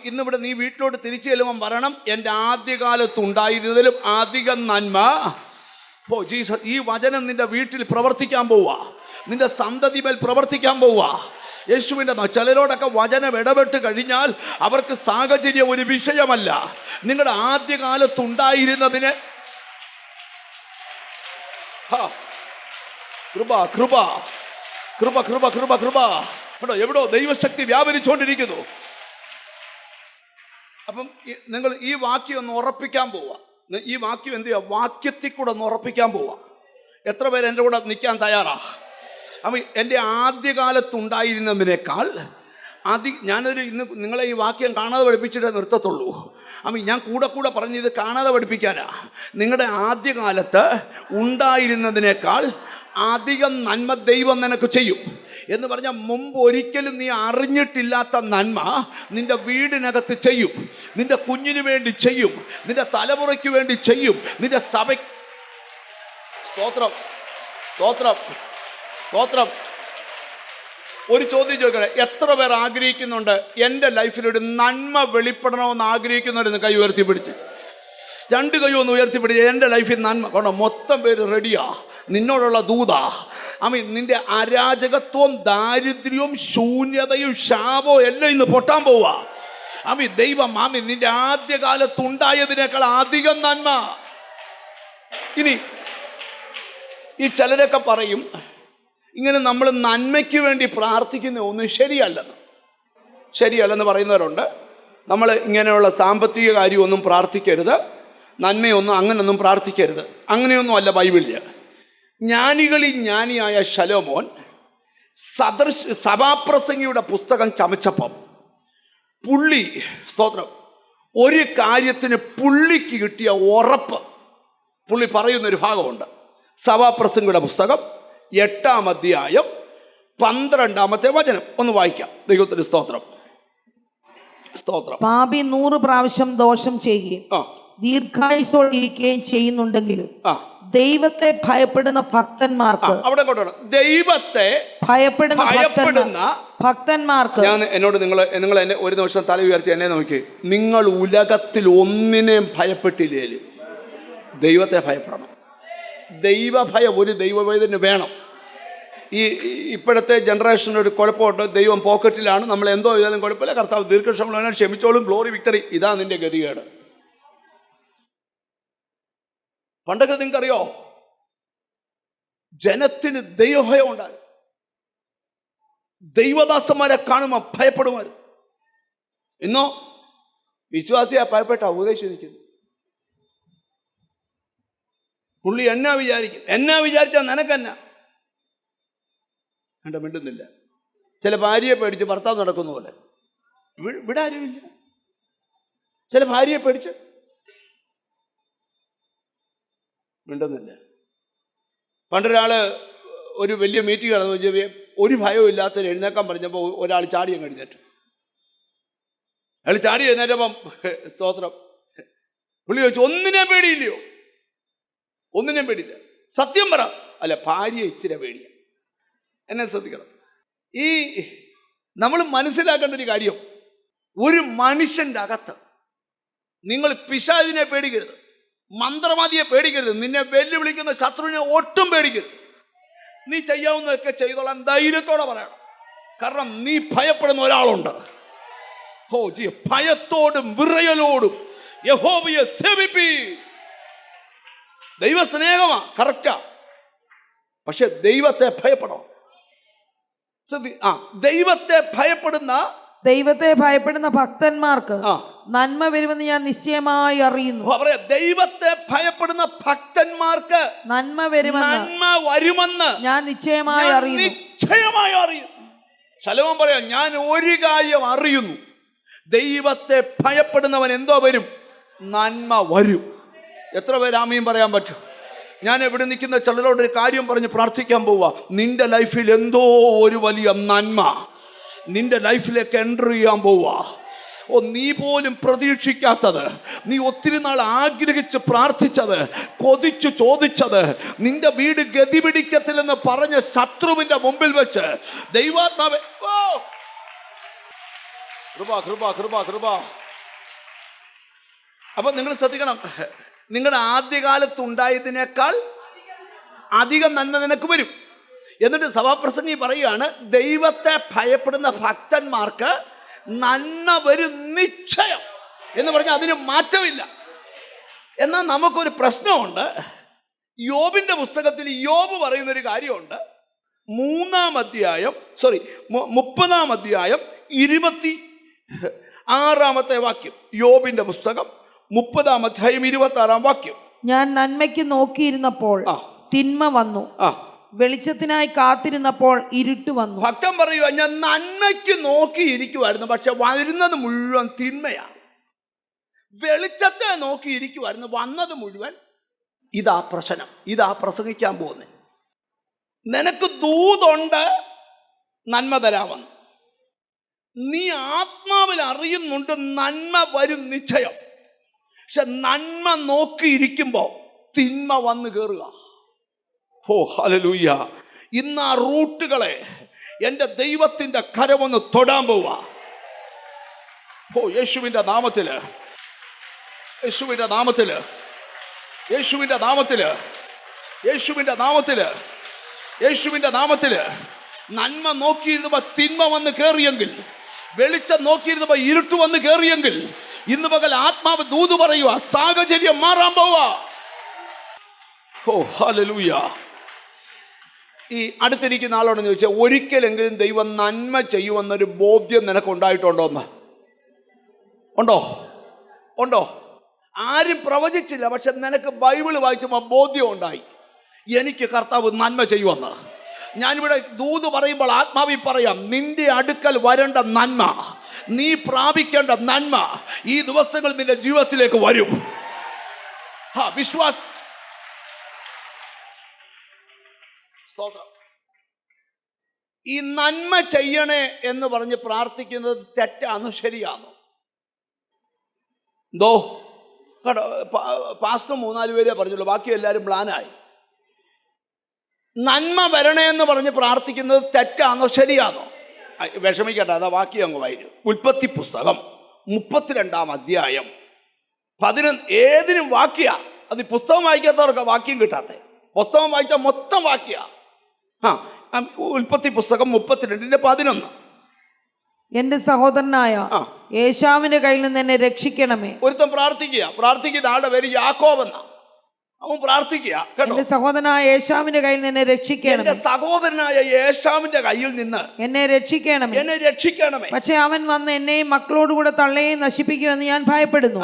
Speaker 1: ഇന്നിവിടെ നീ വീട്ടിലോട്ട് തിരിച്ചു ചെല്ലുമ്പം പറയണം, എൻ്റെ ആദ്യകാലത്തുണ്ടായിരുന്നതിലും അധികം നന്മ ജീസസ്. ഈ വചനം നിന്റെ വീട്ടിൽ പ്രവർത്തിക്കാൻ പോവുക, നിന്റെ സന്തതി മേൽ പ്രവർത്തിക്കാൻ പോവുക. യേശുവിൻ്റെ ചിലരോടൊക്കെ വചനം ഇടപെട്ട് കഴിഞ്ഞാൽ അവർക്ക് സാഹചര്യം ഒരു വിഷയമല്ല. നിങ്ങളുടെ ആദ്യകാലത്തുണ്ടായിരുന്നതിന് കൃപ കൃപ കൃപ കൃപ കൃപ കൃപ എവിടോ ദൈവശക്തി വ്യാപരിച്ചുകൊണ്ടിരിക്കുന്നു. അപ്പം നിങ്ങൾ ഈ വാക്യം ഒന്ന് ഉറപ്പിക്കാൻ പോവുക. ഈ വാക്യം എന്ത് ചെയ്യുക? വാക്യത്തിൽ കൂടെ ഒന്ന് ഉറപ്പിക്കാൻ പോവുക. എത്ര പേര് എൻ്റെ കൂടെ നിൽക്കാൻ തയ്യാറാ? അപ്പം എൻ്റെ ആദ്യകാലത്തുണ്ടായിരുന്നതിനേക്കാൾ ഞാനൊരു ഇന്ന് നിങ്ങളെ ഈ വാക്യം കാണാതെ പഠിപ്പിച്ചിട്ടേ നിർത്തത്തുള്ളൂ. ഞാൻ കൂടെ പറഞ്ഞത് കാണാതെ പഠിപ്പിക്കാനാ. നിങ്ങളുടെ ആദ്യകാലത്ത് ഉണ്ടായിരുന്നതിനേക്കാൾ അധികം നന്മ ദൈവം നിനക്ക് ചെയ്യും എന്ന് പറഞ്ഞാൽ, മുമ്പ് ഒരിക്കലും നീ അറിഞ്ഞിട്ടില്ലാത്ത നന്മ നിന്റെ വീടിനകത്ത് ചെയ്യും, നിന്റെ കുഞ്ഞിന് വേണ്ടി ചെയ്യും, നിന്റെ തലമുറയ്ക്ക് വേണ്ടി ചെയ്യും, നിന്റെ സഭ. സ്തോത്രം, സ്തോത്രം, സ്തോത്രം. ഒരു ചോദ്യം ചോദിക്കട്ടെ, എത്ര പേർ ആഗ്രഹിക്കുന്നുണ്ട് എൻ്റെ ലൈഫിലൊരു നന്മ വെളിപ്പെടണമെന്ന് ആഗ്രഹിക്കുന്നവരെന്ന് കൈ ഉയർത്തി പിടിച്ച്? 2 കൈ ഒന്ന് ഉയർത്തിപ്പിടിച്ച്, എൻ്റെ ലൈഫിൽ നന്മ കൊണ്ട് മൊത്തം പേര് റെഡിയാ. നിന്നോടുള്ള ദൂതാ. നിന്റെ അരാജകത്വവും ദാരിദ്ര്യവും ശൂന്യതയും ശാപവും എല്ലാം ഇന്ന് പൊട്ടാൻ പോവാ. ദൈവം നിന്റെ ആദ്യകാലത്തുണ്ടായതിനേക്കാൾ അധികം നന്മ. ഇനി ഈ ചിലരൊക്കെ പറയും, ഇങ്ങനെ നമ്മൾ നന്മയ്ക്ക് വേണ്ടി പ്രാർത്ഥിക്കുന്ന ഒന്നും ശരിയല്ലെന്ന് പറയുന്നവരുണ്ട്. നമ്മൾ ഇങ്ങനെയുള്ള സാമ്പത്തിക കാര്യമൊന്നും പ്രാർത്ഥിക്കരുത്, നന്മയൊന്നും അങ്ങനൊന്നും പ്രാർത്ഥിക്കരുത്, അങ്ങനെയൊന്നും അല്ല ബൈബിളിൽ. ജ്ഞാനികളിൽ ജ്ഞാനിയായ ശലോമോൻ സഭാപ്രസംഗിയുടെ പുസ്തകം ചമച്ചപ്പം പുള്ളി, സ്തോത്രം, ഒരു കാര്യത്തിന് പുള്ളിക്ക് കിട്ടിയ ഉറപ്പ് പുള്ളി പറയുന്നൊരു ഭാഗമുണ്ട്. സഭാപ്രസംഗിയുടെ പുസ്തകം 8-ാം അധ്യായം 12-ാമത്തെ വചനം ഒന്ന് വായിക്കാം. ദൈവത്തിന് സ്തോത്രം, സ്തോത്രം.
Speaker 2: പാപി 100 പ്രാവശ്യം ദോഷം ചെയ്യുകയും ദീർഘായുസ്സോടെ ഇരിക്കുകയും ചെയ്യുന്നുണ്ടെങ്കിലും ദൈവത്തെ ഭയപ്പെടുന്ന ഭക്തന്മാർക്ക്,
Speaker 1: അവിടെ കൊണ്ടാണ് ദൈവത്തെ ഭയപ്പെടുന്ന
Speaker 2: ഭക്തന്മാർക്ക്.
Speaker 1: നിങ്ങൾ എന്നെ ഒരു നിമിഷം തല ഉയർത്തി എന്നെ നോക്കി. നിങ്ങൾ ഉലകത്തിൽ ഒന്നിനെയും ഭയപ്പെട്ടില്ലേലും ദൈവത്തെ ഭയപ്പെടണം. ദൈവഭയം ഒരു ദൈവവേദന വേണം. ഇപ്പോഴത്തെ ജനറേഷന് ഒരു കുഴപ്പമുണ്ട്. ദൈവം പോക്കറ്റിലാണ്, നമ്മൾ എന്തോ ചെയ്താലും കുഴപ്പമില്ല, കർത്താവ് ദീർഘക്ഷമ ക്ഷമിച്ചോളും, ഗ്ലോറി വിക്ടറി. ഇതാ നിന്റെ ഗതികേട്. പണ്ടൊക്കെ നിങ്ങൾക്കറിയോ, ജനത്തിന് ദൈവഭയം ഉണ്ടായിരുന്നു. ദൈവദാസന്മാരെ കാണുമ്പോൾ ഭയപ്പെടുമായിരുന്നു. ഇന്നോ വിശ്വാസിയെ ഭയപ്പെട്ട ഉപദേശം നിൽക്കുന്നു. പുള്ളി എന്നാ വിചാരിച്ചാൽ നിനക്കെന്നാ മിണ്ടുന്നില്ല. ചില ഭാര്യയെ പേടിച്ച് ഭർത്താവ് നടക്കുന്ന പോലെ ഇവിടെ ആരുമില്ല. ചില ഭാര്യയെ പേടിച്ച് മിണ്ടുന്നില്ല. പണ്ടൊരാള് ഒരു വലിയ മീറ്റിംഗ് നടന്നു, ഒരു ഭയവും ഇല്ലാത്തവർ എഴുന്നേക്കാൻ പറഞ്ഞപ്പോൾ ഒരാൾ ചാടി അങ്ങ് എഴുന്നേറ്റു. അയാൾ ചാടി എഴുന്നേറ്റപ്പം, സ്തോത്രം, പുള്ളി ചോദിച്ചു, ഒന്നിനെയും പേടിയില്ലയോ? ഒന്നിനെയും പേടിയില്ല. സത്യം പറ. അല്ല, ഭാര്യ ഇച്ചിരി പേടിയ. എന്നെ ശ്രദ്ധിക്കണം. നമ്മൾ മനസ്സിലാക്കേണ്ട ഒരു കാര്യം, ഒരു മനുഷ്യൻ്റെ അകത്ത് നിങ്ങൾ പിശാചിനെ പേടിക്കരുത്, മന്ത്രവാദിയെ പേടിക്കരുത്, നിന്നെ വെല്ലുവിളിക്കുന്ന ശത്രുവിനെ ഒട്ടും പേടിക്കരുത്. നീ ചെയ്യാവുന്നതൊക്കെ ചെയ്തോളാൻ ധൈര്യത്തോടെ പറയണം. കാരണം നീ ഭയപ്പെടുന്ന ഒരാളുണ്ട്. ഭയത്തോടും വിറയലോടും യഹോവയെ സേവിപ്പീൻ. ദൈവ സ്നേഹമാ, കറക്റ്റാ. പക്ഷെ ദൈവത്തെ ഭയപ്പെടണം. ദൈവത്തെ ഭയപ്പെടുന്ന
Speaker 2: ഭക്തന്മാർക്ക് നന്മ വരുമെന്ന് ഞാൻ നിശ്ചയമായി അറിയുന്നു.
Speaker 1: ദൈവത്തെ ഭയപ്പെടുന്ന ഭക്തന്മാർക്ക്
Speaker 2: നന്മ വരുമെന്ന് ഞാൻ നിശ്ചയമായി അറിയുന്നു.
Speaker 1: ശലോമോൻ പറയാം, ഞാൻ ഒരു കാര്യം അറിയുന്നു, ദൈവത്തെ ഭയപ്പെടുന്നവൻ എന്തോ വരും? നന്മ വരും. എത്ര പേര് ആമീൻ പറയാൻ പറ്റും? ഞാൻ എവിടെ നിൽക്കുന്ന ചിലരോട് ഒരു കാര്യം പറഞ്ഞ് പ്രാർത്ഥിക്കാൻ പോവാ. നിന്റെ ലൈഫിൽ എന്തോ ഒരു വലിയ നന്മ നിന്റെ ലൈഫിലേക്ക് എൻ്റർ ചെയ്യാൻ പോവാ. നീ പോലും പ്രതീക്ഷിക്കാത്തത്, നീ ഒത്തിരി നാൾ ആഗ്രഹിച്ച് പ്രാർത്ഥിച്ചത്, കൊതിച്ചു ചോദിച്ചത്, നിന്റെ വീട് ഗതി പിടിക്കത്തില്ലെന്ന് പറഞ്ഞ ശത്രുവിന്റെ മുമ്പിൽ വെച്ച് ദൈവാത്മാവേ, കൃപ കൃപ കൃപ കൃപ. അപ്പൊ നിങ്ങൾ ശ്രദ്ധിക്കണം, നിങ്ങളുടെ ആദ്യകാലത്ത് ഉണ്ടായതിനേക്കാൾ അധികം നന്മ നിനക്ക് വരും. എന്നിട്ട് സഭാപ്രസംഗി പറയുകയാണ്, ദൈവത്തെ ഭയപ്പെടുന്ന ഭക്തന്മാർക്ക് നന്മ വരും നിശ്ചയം എന്ന് പറഞ്ഞാൽ അതിന് മാറ്റമില്ല. എന്നാൽ നമുക്കൊരു പ്രശ്നമുണ്ട്. യോബിന്റെ പുസ്തകത്തിൽ യോബ് പറയുന്നൊരു കാര്യമുണ്ട്. 30-ാം അധ്യായം 26-ാമത്തെ വാക്യം. യോബിന്റെ പുസ്തകം 30-ാം അധ്യായം 26-ാം വാക്യം.
Speaker 2: ഞാൻ നന്മയ്ക്ക് നോക്കിയിരുന്നപ്പോൾ തിന്മ വന്നു, വെളിച്ചത്തിനായി കാത്തിരുന്നപ്പോൾ ഇരുട്ട് വന്നു.
Speaker 1: ഭക്തൻ പറയുക, ഞാൻ നന്മയ്ക്ക് നോക്കിയിരിക്കുമായിരുന്നു, പക്ഷെ വരുന്നത് മുഴുവൻ തിന്മയാണ്. വെളിച്ചത്തെ നോക്കിയിരിക്കുമായിരുന്നു, വന്നത് മുഴുവൻ. ഇതാ പ്രശ്നം, ഇതാ പ്രസംഗിക്കാൻ പോകുന്നത്. നിനക്ക് ദൂതുണ്ട് നന്മ തരാമെന്ന്, നീ ആത്മാവിൽ അറിയുന്നുണ്ട് നന്മ വരും നിശ്ചയം. പക്ഷെ നന്മ നോക്കിയിരിക്കുമ്പോ തിന്മ വന്ന് കയറുക. ഓ ഹല്ലേലൂയ. ഇന്ന് ആ റൂട്ടുകളെ എൻ്റെ ദൈവത്തിൻ്റെ കരമൊന്ന് തൊടാൻ പോവുക. ഓ യേശുവിൻ്റെ നാമത്തില്, യേശുവിൻ്റെ നാമത്തില്, യേശുവിൻ്റെ നാമത്തില്, യേശുവിൻ്റെ നാമത്തില്, യേശുവിൻ്റെ നാമത്തില്. നന്മ നോക്കിയിരുന്നപ്പോ തിന്മ വന്ന് കയറിയെങ്കിൽ, വെളിച്ചം നോക്കിയിരുന്നപ്പോ ഇരുട്ട് വന്ന് കയറിയെങ്കിൽ, ഇന്ന് പകൽ ആത്മാവ് ദൂത് പറയുക, സാഹചര്യം മാറാൻ പോവാ. ഓ ഹല്ലേലൂയ. ഈ അടുത്തിരിക്കുന്ന ആളോടെന്ന് ചോദിച്ചാൽ, ഒരിക്കലെങ്കിലും ദൈവം നന്മ ചെയ്യുമെന്നൊരു ബോധ്യം നിനക്ക് ഉണ്ടായിട്ടുണ്ടോന്ന്? ഉണ്ടോ? ഉണ്ടോ? ആരും പ്രവചിച്ചില്ല, പക്ഷെ നിനക്ക് ബൈബിൾ വായിച്ചപ്പോൾ ബോധ്യം ഉണ്ടായി, എനിക്ക് കർത്താവ് നന്മ ചെയ്യുമെന്ന്. ഞാനിവിടെ ദൂത് പറയുമ്പോൾ ആത്മാവിൽ പറയാം, നിന്റെ അടുക്കൽ വരേണ്ട നന്മ, നീ പ്രാപിക്കേണ്ട നന്മ ഈ ദിവസങ്ങൾ നിന്റെ ജീവിതത്തിലേക്ക് വരും. വിശ്വാസം. സ്തോത്രം. ഈ നന്മ ചെയ്യണേ എന്ന് പറഞ്ഞ് പ്രാർത്ഥിക്കുന്നത് തെറ്റാണോ ശരിയാണോ? എന്തോ കേട്ടോ, പാസ്റ്റർ 3-4 പേരെ പറഞ്ഞുള്ളൂ, ബാക്കി എല്ലാവരും പ്ലാനായി. നന്മ വരണേ എന്ന് പറഞ്ഞ് പ്രാർത്ഥിക്കുന്നത് തെറ്റാണോ ശരിയാണോ? വിഷമിക്കട്ടെ, അതാ വാക്യം അങ്ങ് വായിക്കും. ഉൽപ്പത്തി പുസ്തകം 32-ാം അധ്യായം 11. ഏതിനും വാക്യ. അത് പുസ്തകം വായിക്കാത്തവർക്ക് വാക്യം കിട്ടാത്ത, പുസ്തകം വായിച്ചാൽ മൊത്തം വാക്യ. ഉൽപ്പത്തി പുസ്തകം 32:11.
Speaker 2: എന്റെ സഹോദരനായ ഏശാവിന്റെ കയ്യിൽ നിന്ന് എന്നെ രക്ഷിക്കണമേ.
Speaker 1: ഒരുത്തൻ പ്രാർത്ഥിക്കുന്ന ആളുടെ പേര് യാക്കോബ് എന്നാ. അവൻ പ്രാർത്ഥിക്കുക,
Speaker 2: എന്റെ സഹോദരനായ ഏശാവിന്റെ കയ്യിൽ നിന്ന് എന്നെ രക്ഷിക്കണം,
Speaker 1: എന്റെ സഹോദരനായ ഏശാവിന്റെ കയ്യിൽ നിന്ന്
Speaker 2: എന്നെ രക്ഷിക്കണമേ,
Speaker 1: എന്നെ രക്ഷിക്കണമേ.
Speaker 2: പക്ഷെ അവൻ വന്ന് എന്നെയും മക്കളോടുകൂടെ തള്ളയെയും നശിപ്പിക്കുമെന്ന് ഞാൻ ഭയപ്പെടുന്നു.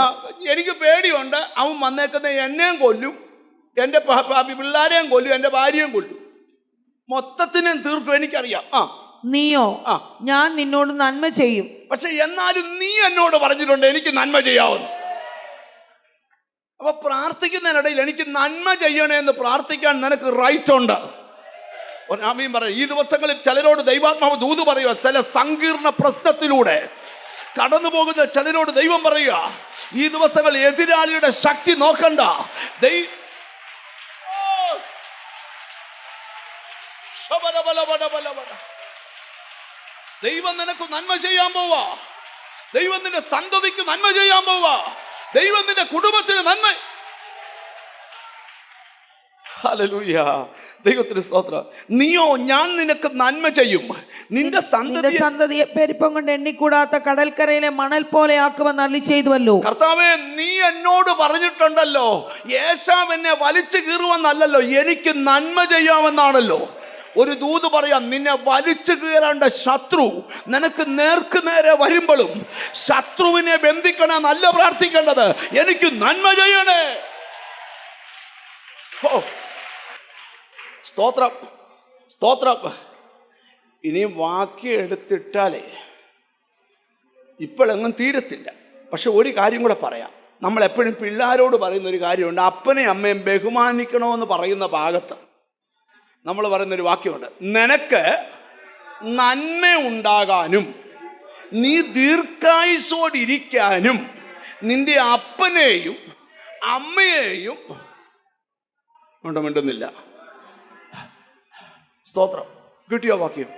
Speaker 1: എനിക്ക് പേടിയുണ്ട്, അവൻ വന്നേക്കുന്ന എന്നെയും കൊല്ലും, എൻ്റെ പിള്ളേരെയും കൊല്ലും, എൻ്റെ ഭാര്യയും കൊല്ലും, മൊത്തത്തിനും തീർക്കും. എനിക്കറിയാം.
Speaker 2: നീയോ, ഞാൻ നിന്നോട് നന്മ ചെയ്യും,
Speaker 1: പക്ഷെ എന്നാലും നീ എന്നോട് പറഞ്ഞിട്ടുണ്ട് എനിക്ക് നന്മ ചെയ്യാവുന്നു. അപ്പൊ പ്രാർത്ഥിക്കുന്നതിനിടയിൽ എനിക്ക് നന്മ ചെയ്യണേ എന്ന് പ്രാർത്ഥിക്കാൻ നിനക്ക് റൈറ്റ് ഉണ്ട്. ആമീൻ പറയും. ഈ ദിവസങ്ങളിൽ ചിലരോട് ദൈവാത്മാവ് ദൂത് പറയുക, ചില സങ്കീർണ പ്രശ്നത്തിലൂടെ കടന്നു പോകുന്ന ചിലരോട് ദൈവം പറയുക, ഈ ദിവസങ്ങൾ എതിരാളിയുടെ ശക്തി നോക്കണ്ട, ദൈവം നിനക്ക് നന്മ ചെയ്യാൻ പോവാ, ദൈവം നിന്റെ സന്തതിക്ക് നന്മ ചെയ്യാൻ പോവാ, ദൈവം നിന്റെ കുടുംബത്തിന് നന്മ. ഹല്ലേലൂയ. ദൈവത്തിന് സ്തോത്രം. നീയോ, ഞാൻ നിനക്ക് നന്മ ചെയ്യും, നിന്റെ
Speaker 2: സന്തതിയെ പെരുപ്പം കൊണ്ട് എണ്ണിക്കൂടാത്ത കടൽക്കരയിലെ മണൽ പോലെ ആക്കുമെന്ന് അരുളി ചെയ്തുവല്ലോ.
Speaker 1: കർത്താവേ, നീ എന്നോട് പറഞ്ഞിട്ടുണ്ടല്ലോ, ഏശാവ് എന്നെ വലിച്ചു കീറുമെന്നല്ലല്ലോ, എനിക്ക് നന്മ ചെയ്യാമെന്നാണല്ലോ. ഒരു ദൂത് പറയാം, നിന്നെ വലിച്ചു കീറേണ്ട ശത്രു നിനക്ക് നേർക്ക് നേരെ വരുമ്പോഴും ശത്രുവിനെ ബന്ധിക്കണേ നല്ല പ്രാർത്ഥിക്കേണ്ടത്, എനിക്ക് നന്മ ചെയ്യണേ. സ്തോത്രം, സ്തോത്രം. ഇനി വാക്യം എടുത്തിട്ടാലേ ഇപ്പോഴെങ്ങും തീരത്തില്ല. പക്ഷെ ഒരു കാര്യം കൂടെ പറയാം. നമ്മളെപ്പോഴും പിള്ളേരോട് പറയുന്ന ഒരു കാര്യമുണ്ട്, അപ്പനെയും അമ്മയും ബഹുമാനിക്കണമെന്ന് പറയുന്ന ഭാഗത്ത് നമ്മൾ പറയുന്നൊരു വാക്യമുണ്ട്, നിനക്ക് നന്മ ഉണ്ടാകാനും നീ ദീർഘായുസ്സോടിരിക്കാനും നിന്റെ അപ്പനെയും അമ്മയെയും മിണ്ടുന്നില്ല. സ്തോത്രം. കിട്ടിയോ വാക്യം?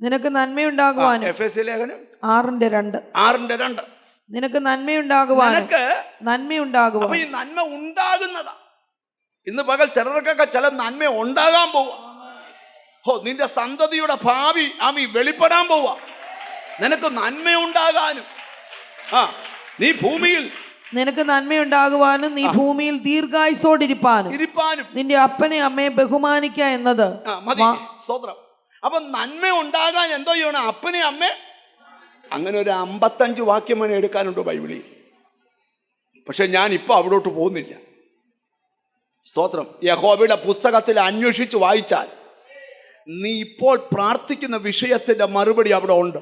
Speaker 2: നിനക്ക് നന്മയുണ്ടാകുവാനും.
Speaker 1: എഫെസ്യ ലേഖനം
Speaker 2: 6:2. നിനക്ക് നന്മയുണ്ടാകുവാനും.
Speaker 1: അപ്പൊ ഈ നന്മ ഉണ്ടാകുന്നതാ. ഇന്ന് പകൽ ചിലർക്കൊക്കെ ചില നന്മ ഉണ്ടാകാൻ പോവാ. നിന്റെ സന്തതിയുടെ ഭാവി വെളിപ്പെടാൻ പോവാ. നിനക്ക് നന്മയുണ്ടാകാനും നീ ഭൂമിയിൽ
Speaker 2: നിനക്ക് നന്മയുണ്ടാകുവാനും നീ ഭൂമിയിൽ ദീർഘായുസ്സോടിരിപ്പാനും നിന്റെ അപ്പനെ അമ്മയെ ബഹുമാനിക്കുക എന്നത്
Speaker 1: മതി. സ്തോത്രം. അപ്പൊ നന്മ ഉണ്ടാകാൻ എന്തോ ചെയ്യണം? അപ്പനെ അമ്മ. അങ്ങനെ ഒരു 55 വാക്യം വേണേ എടുക്കാനുണ്ട് ബൈബിളിൽ. പക്ഷെ ഞാൻ ഇപ്പൊ അവിടോട്ട് പോകുന്നില്ല. സ്തോത്രം. യഹോവയുടെ പുസ്തകത്തിൽ അന്വേഷിച്ച് വായിച്ചാൽ നീ ഇപ്പോൾ പ്രാർത്ഥിക്കുന്ന വിഷയത്തിന്റെ മറുപടി അവിടെ ഉണ്ട്.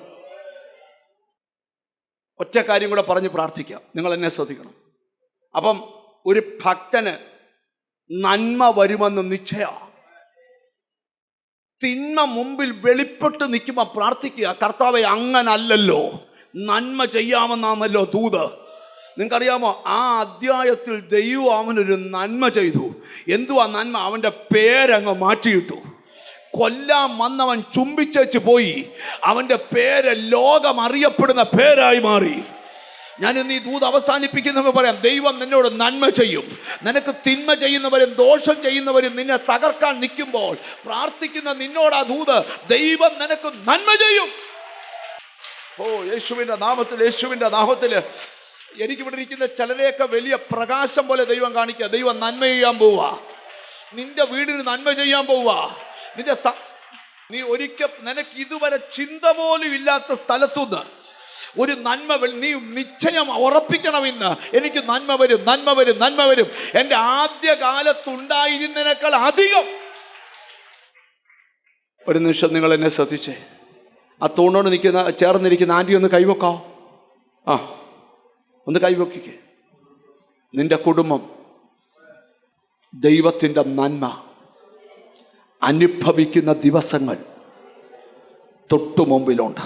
Speaker 1: ഒറ്റ കാര്യം കൂടെ പറഞ്ഞ് പ്രാർത്ഥിക്കാം, നിങ്ങൾ എന്നെ ശ്രദ്ധിക്കണം. അപ്പം ഒരു ഭക്തന് നന്മ വരുമെന്ന് നിശ്ചയമാണ്. തിന്മ മുമ്പിൽ വെളിപ്പെട്ട് നിൽക്കുമ്പോൾ പ്രാർത്ഥിക്കുക, കർത്താവേ അങ്ങനല്ലല്ലോ, നന്മ ചെയ്യാമെന്നാണല്ലോ ദൂത്. നിങ്ങൾക്കറിയാമോ, ആ അധ്യായത്തിൽ ദൈവം അവനൊരു നന്മ ചെയ്തു. എന്തുവാ നന്മ? അവൻ്റെ പേരങ്ങ് മാറ്റിയിട്ടു. കൊല്ലാൻ വന്നവൻ ചുംബിച്ചേച്ച് പോയി. അവൻ്റെ പേര് ലോകം അറിയപ്പെടുന്ന പേരായി മാറി. ഞാൻ ഇന്ന് ഈ ദൂത് അവസാനിപ്പിക്കുന്നവർ പറയാം, ദൈവം നിന്നോട് നന്മ ചെയ്യും. നിനക്ക് തിന്മ ചെയ്യുന്നവരും ദോഷം ചെയ്യുന്നവരും നിന്നെ തകർക്കാൻ നിൽക്കുമ്പോൾ പ്രാർത്ഥിക്കുന്ന നിന്നോട് ആ ദൂത്, ദൈവം നിനക്ക് നന്മ ചെയ്യും. ഓ യേശുവിൻ്റെ നാമത്തിൽ, യേശുവിൻ്റെ നാമത്തിൽ. എനിക്കിവിടെ ഇരിക്കുന്ന ചിലരെയൊക്കെ വലിയ പ്രകാശം പോലെ ദൈവം കാണിക്കുക. ദൈവം നന്മ ചെയ്യാൻ പോവുക, നിന്റെ വീടിന് നന്മ ചെയ്യാൻ പോവുക. നീ ഒരിക്കൽ നിനക്ക് ഇതുവരെ ചിന്ത പോലും ഇല്ലാത്ത സ്ഥലത്തുനിന്ന് ഒരു നന്മ നീ നിശ്ചയം ഉറപ്പിക്കണം. ഇന്ന് എനിക്ക് നന്മ വരും, നന്മ വരും, നന്മ വരും. എൻ്റെ ആദ്യകാലത്തുണ്ടായിരുന്നതിനേക്കാൾ അധികം. ഒരു നിമിഷം നിങ്ങൾ എന്നെ ശ്രദ്ധിച്ചേ. ആ തൂണോട് ചേർന്നിരിക്കുന്ന ആൻറ്റി ഒന്ന് കൈവെക്കാവോ? ആ, ഒന്ന് കൈവെക്കിക്കേ. നിന്റെ കുടുംബം ദൈവത്തിൻ്റെ നന്മ അനുഭവിക്കുന്ന ദിവസങ്ങൾ തൊട്ടു മുമ്പിലുണ്ട്.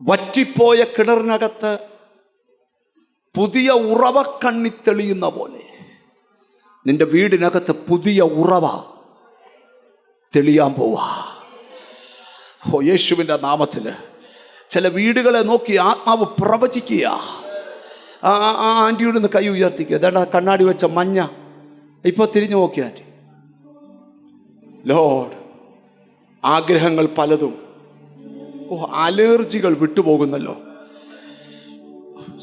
Speaker 1: വറ്റിപ്പോയ കിണറിനകത്ത് പുതിയ ഉറവ കണ്ണി തെളിയുന്ന പോലെ നിന്റെ വീടിനകത്ത് പുതിയ ഉറവ തെളിയാൻ പോവാ. ഓ യേശുവിൻ്റെ നാമത്തിൽ. ചില വീടുകളെ നോക്കി ആത്മാവ് പ്രവചിക്കുക. ആ ആൻറ്റിയുടെ നിന്ന് കൈ ഉയർത്തിക്കുക. അതാണ്ട് കണ്ണാടി വെച്ച മഞ്ഞ ഇപ്പോൾ തിരിഞ്ഞു നോക്കിയ ആൻറ്റി. ലോർഡ്, ആഗ്രഹങ്ങൾ പലതും, അലർജികൾ വിട്ടുപോകുന്നല്ലോ.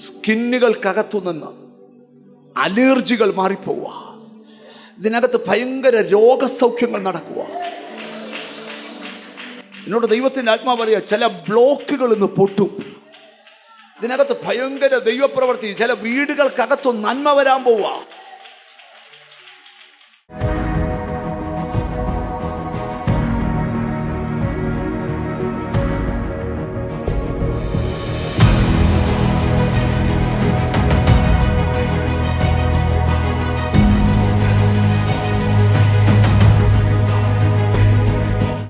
Speaker 1: സ്കിന്നുകൾക്കകത്തുനിന്ന് അലർജികൾ മാറിപ്പോവുക. ഇതിനകത്ത് ഭയങ്കര രോഗസൗഖ്യങ്ങൾ നടക്കുക. എന്നോട് ദൈവത്തിൻ്റെ ആത്മാവ് പറയുക, ചില ബ്ലോക്കുകൾ ഇന്ന് പൊട്ടും. ഇതിനകത്ത് ഭയങ്കര ദൈവപ്രവൃത്തി. ചില വീടുകൾക്കകത്ത് നന്മ വരാൻ പോവുക.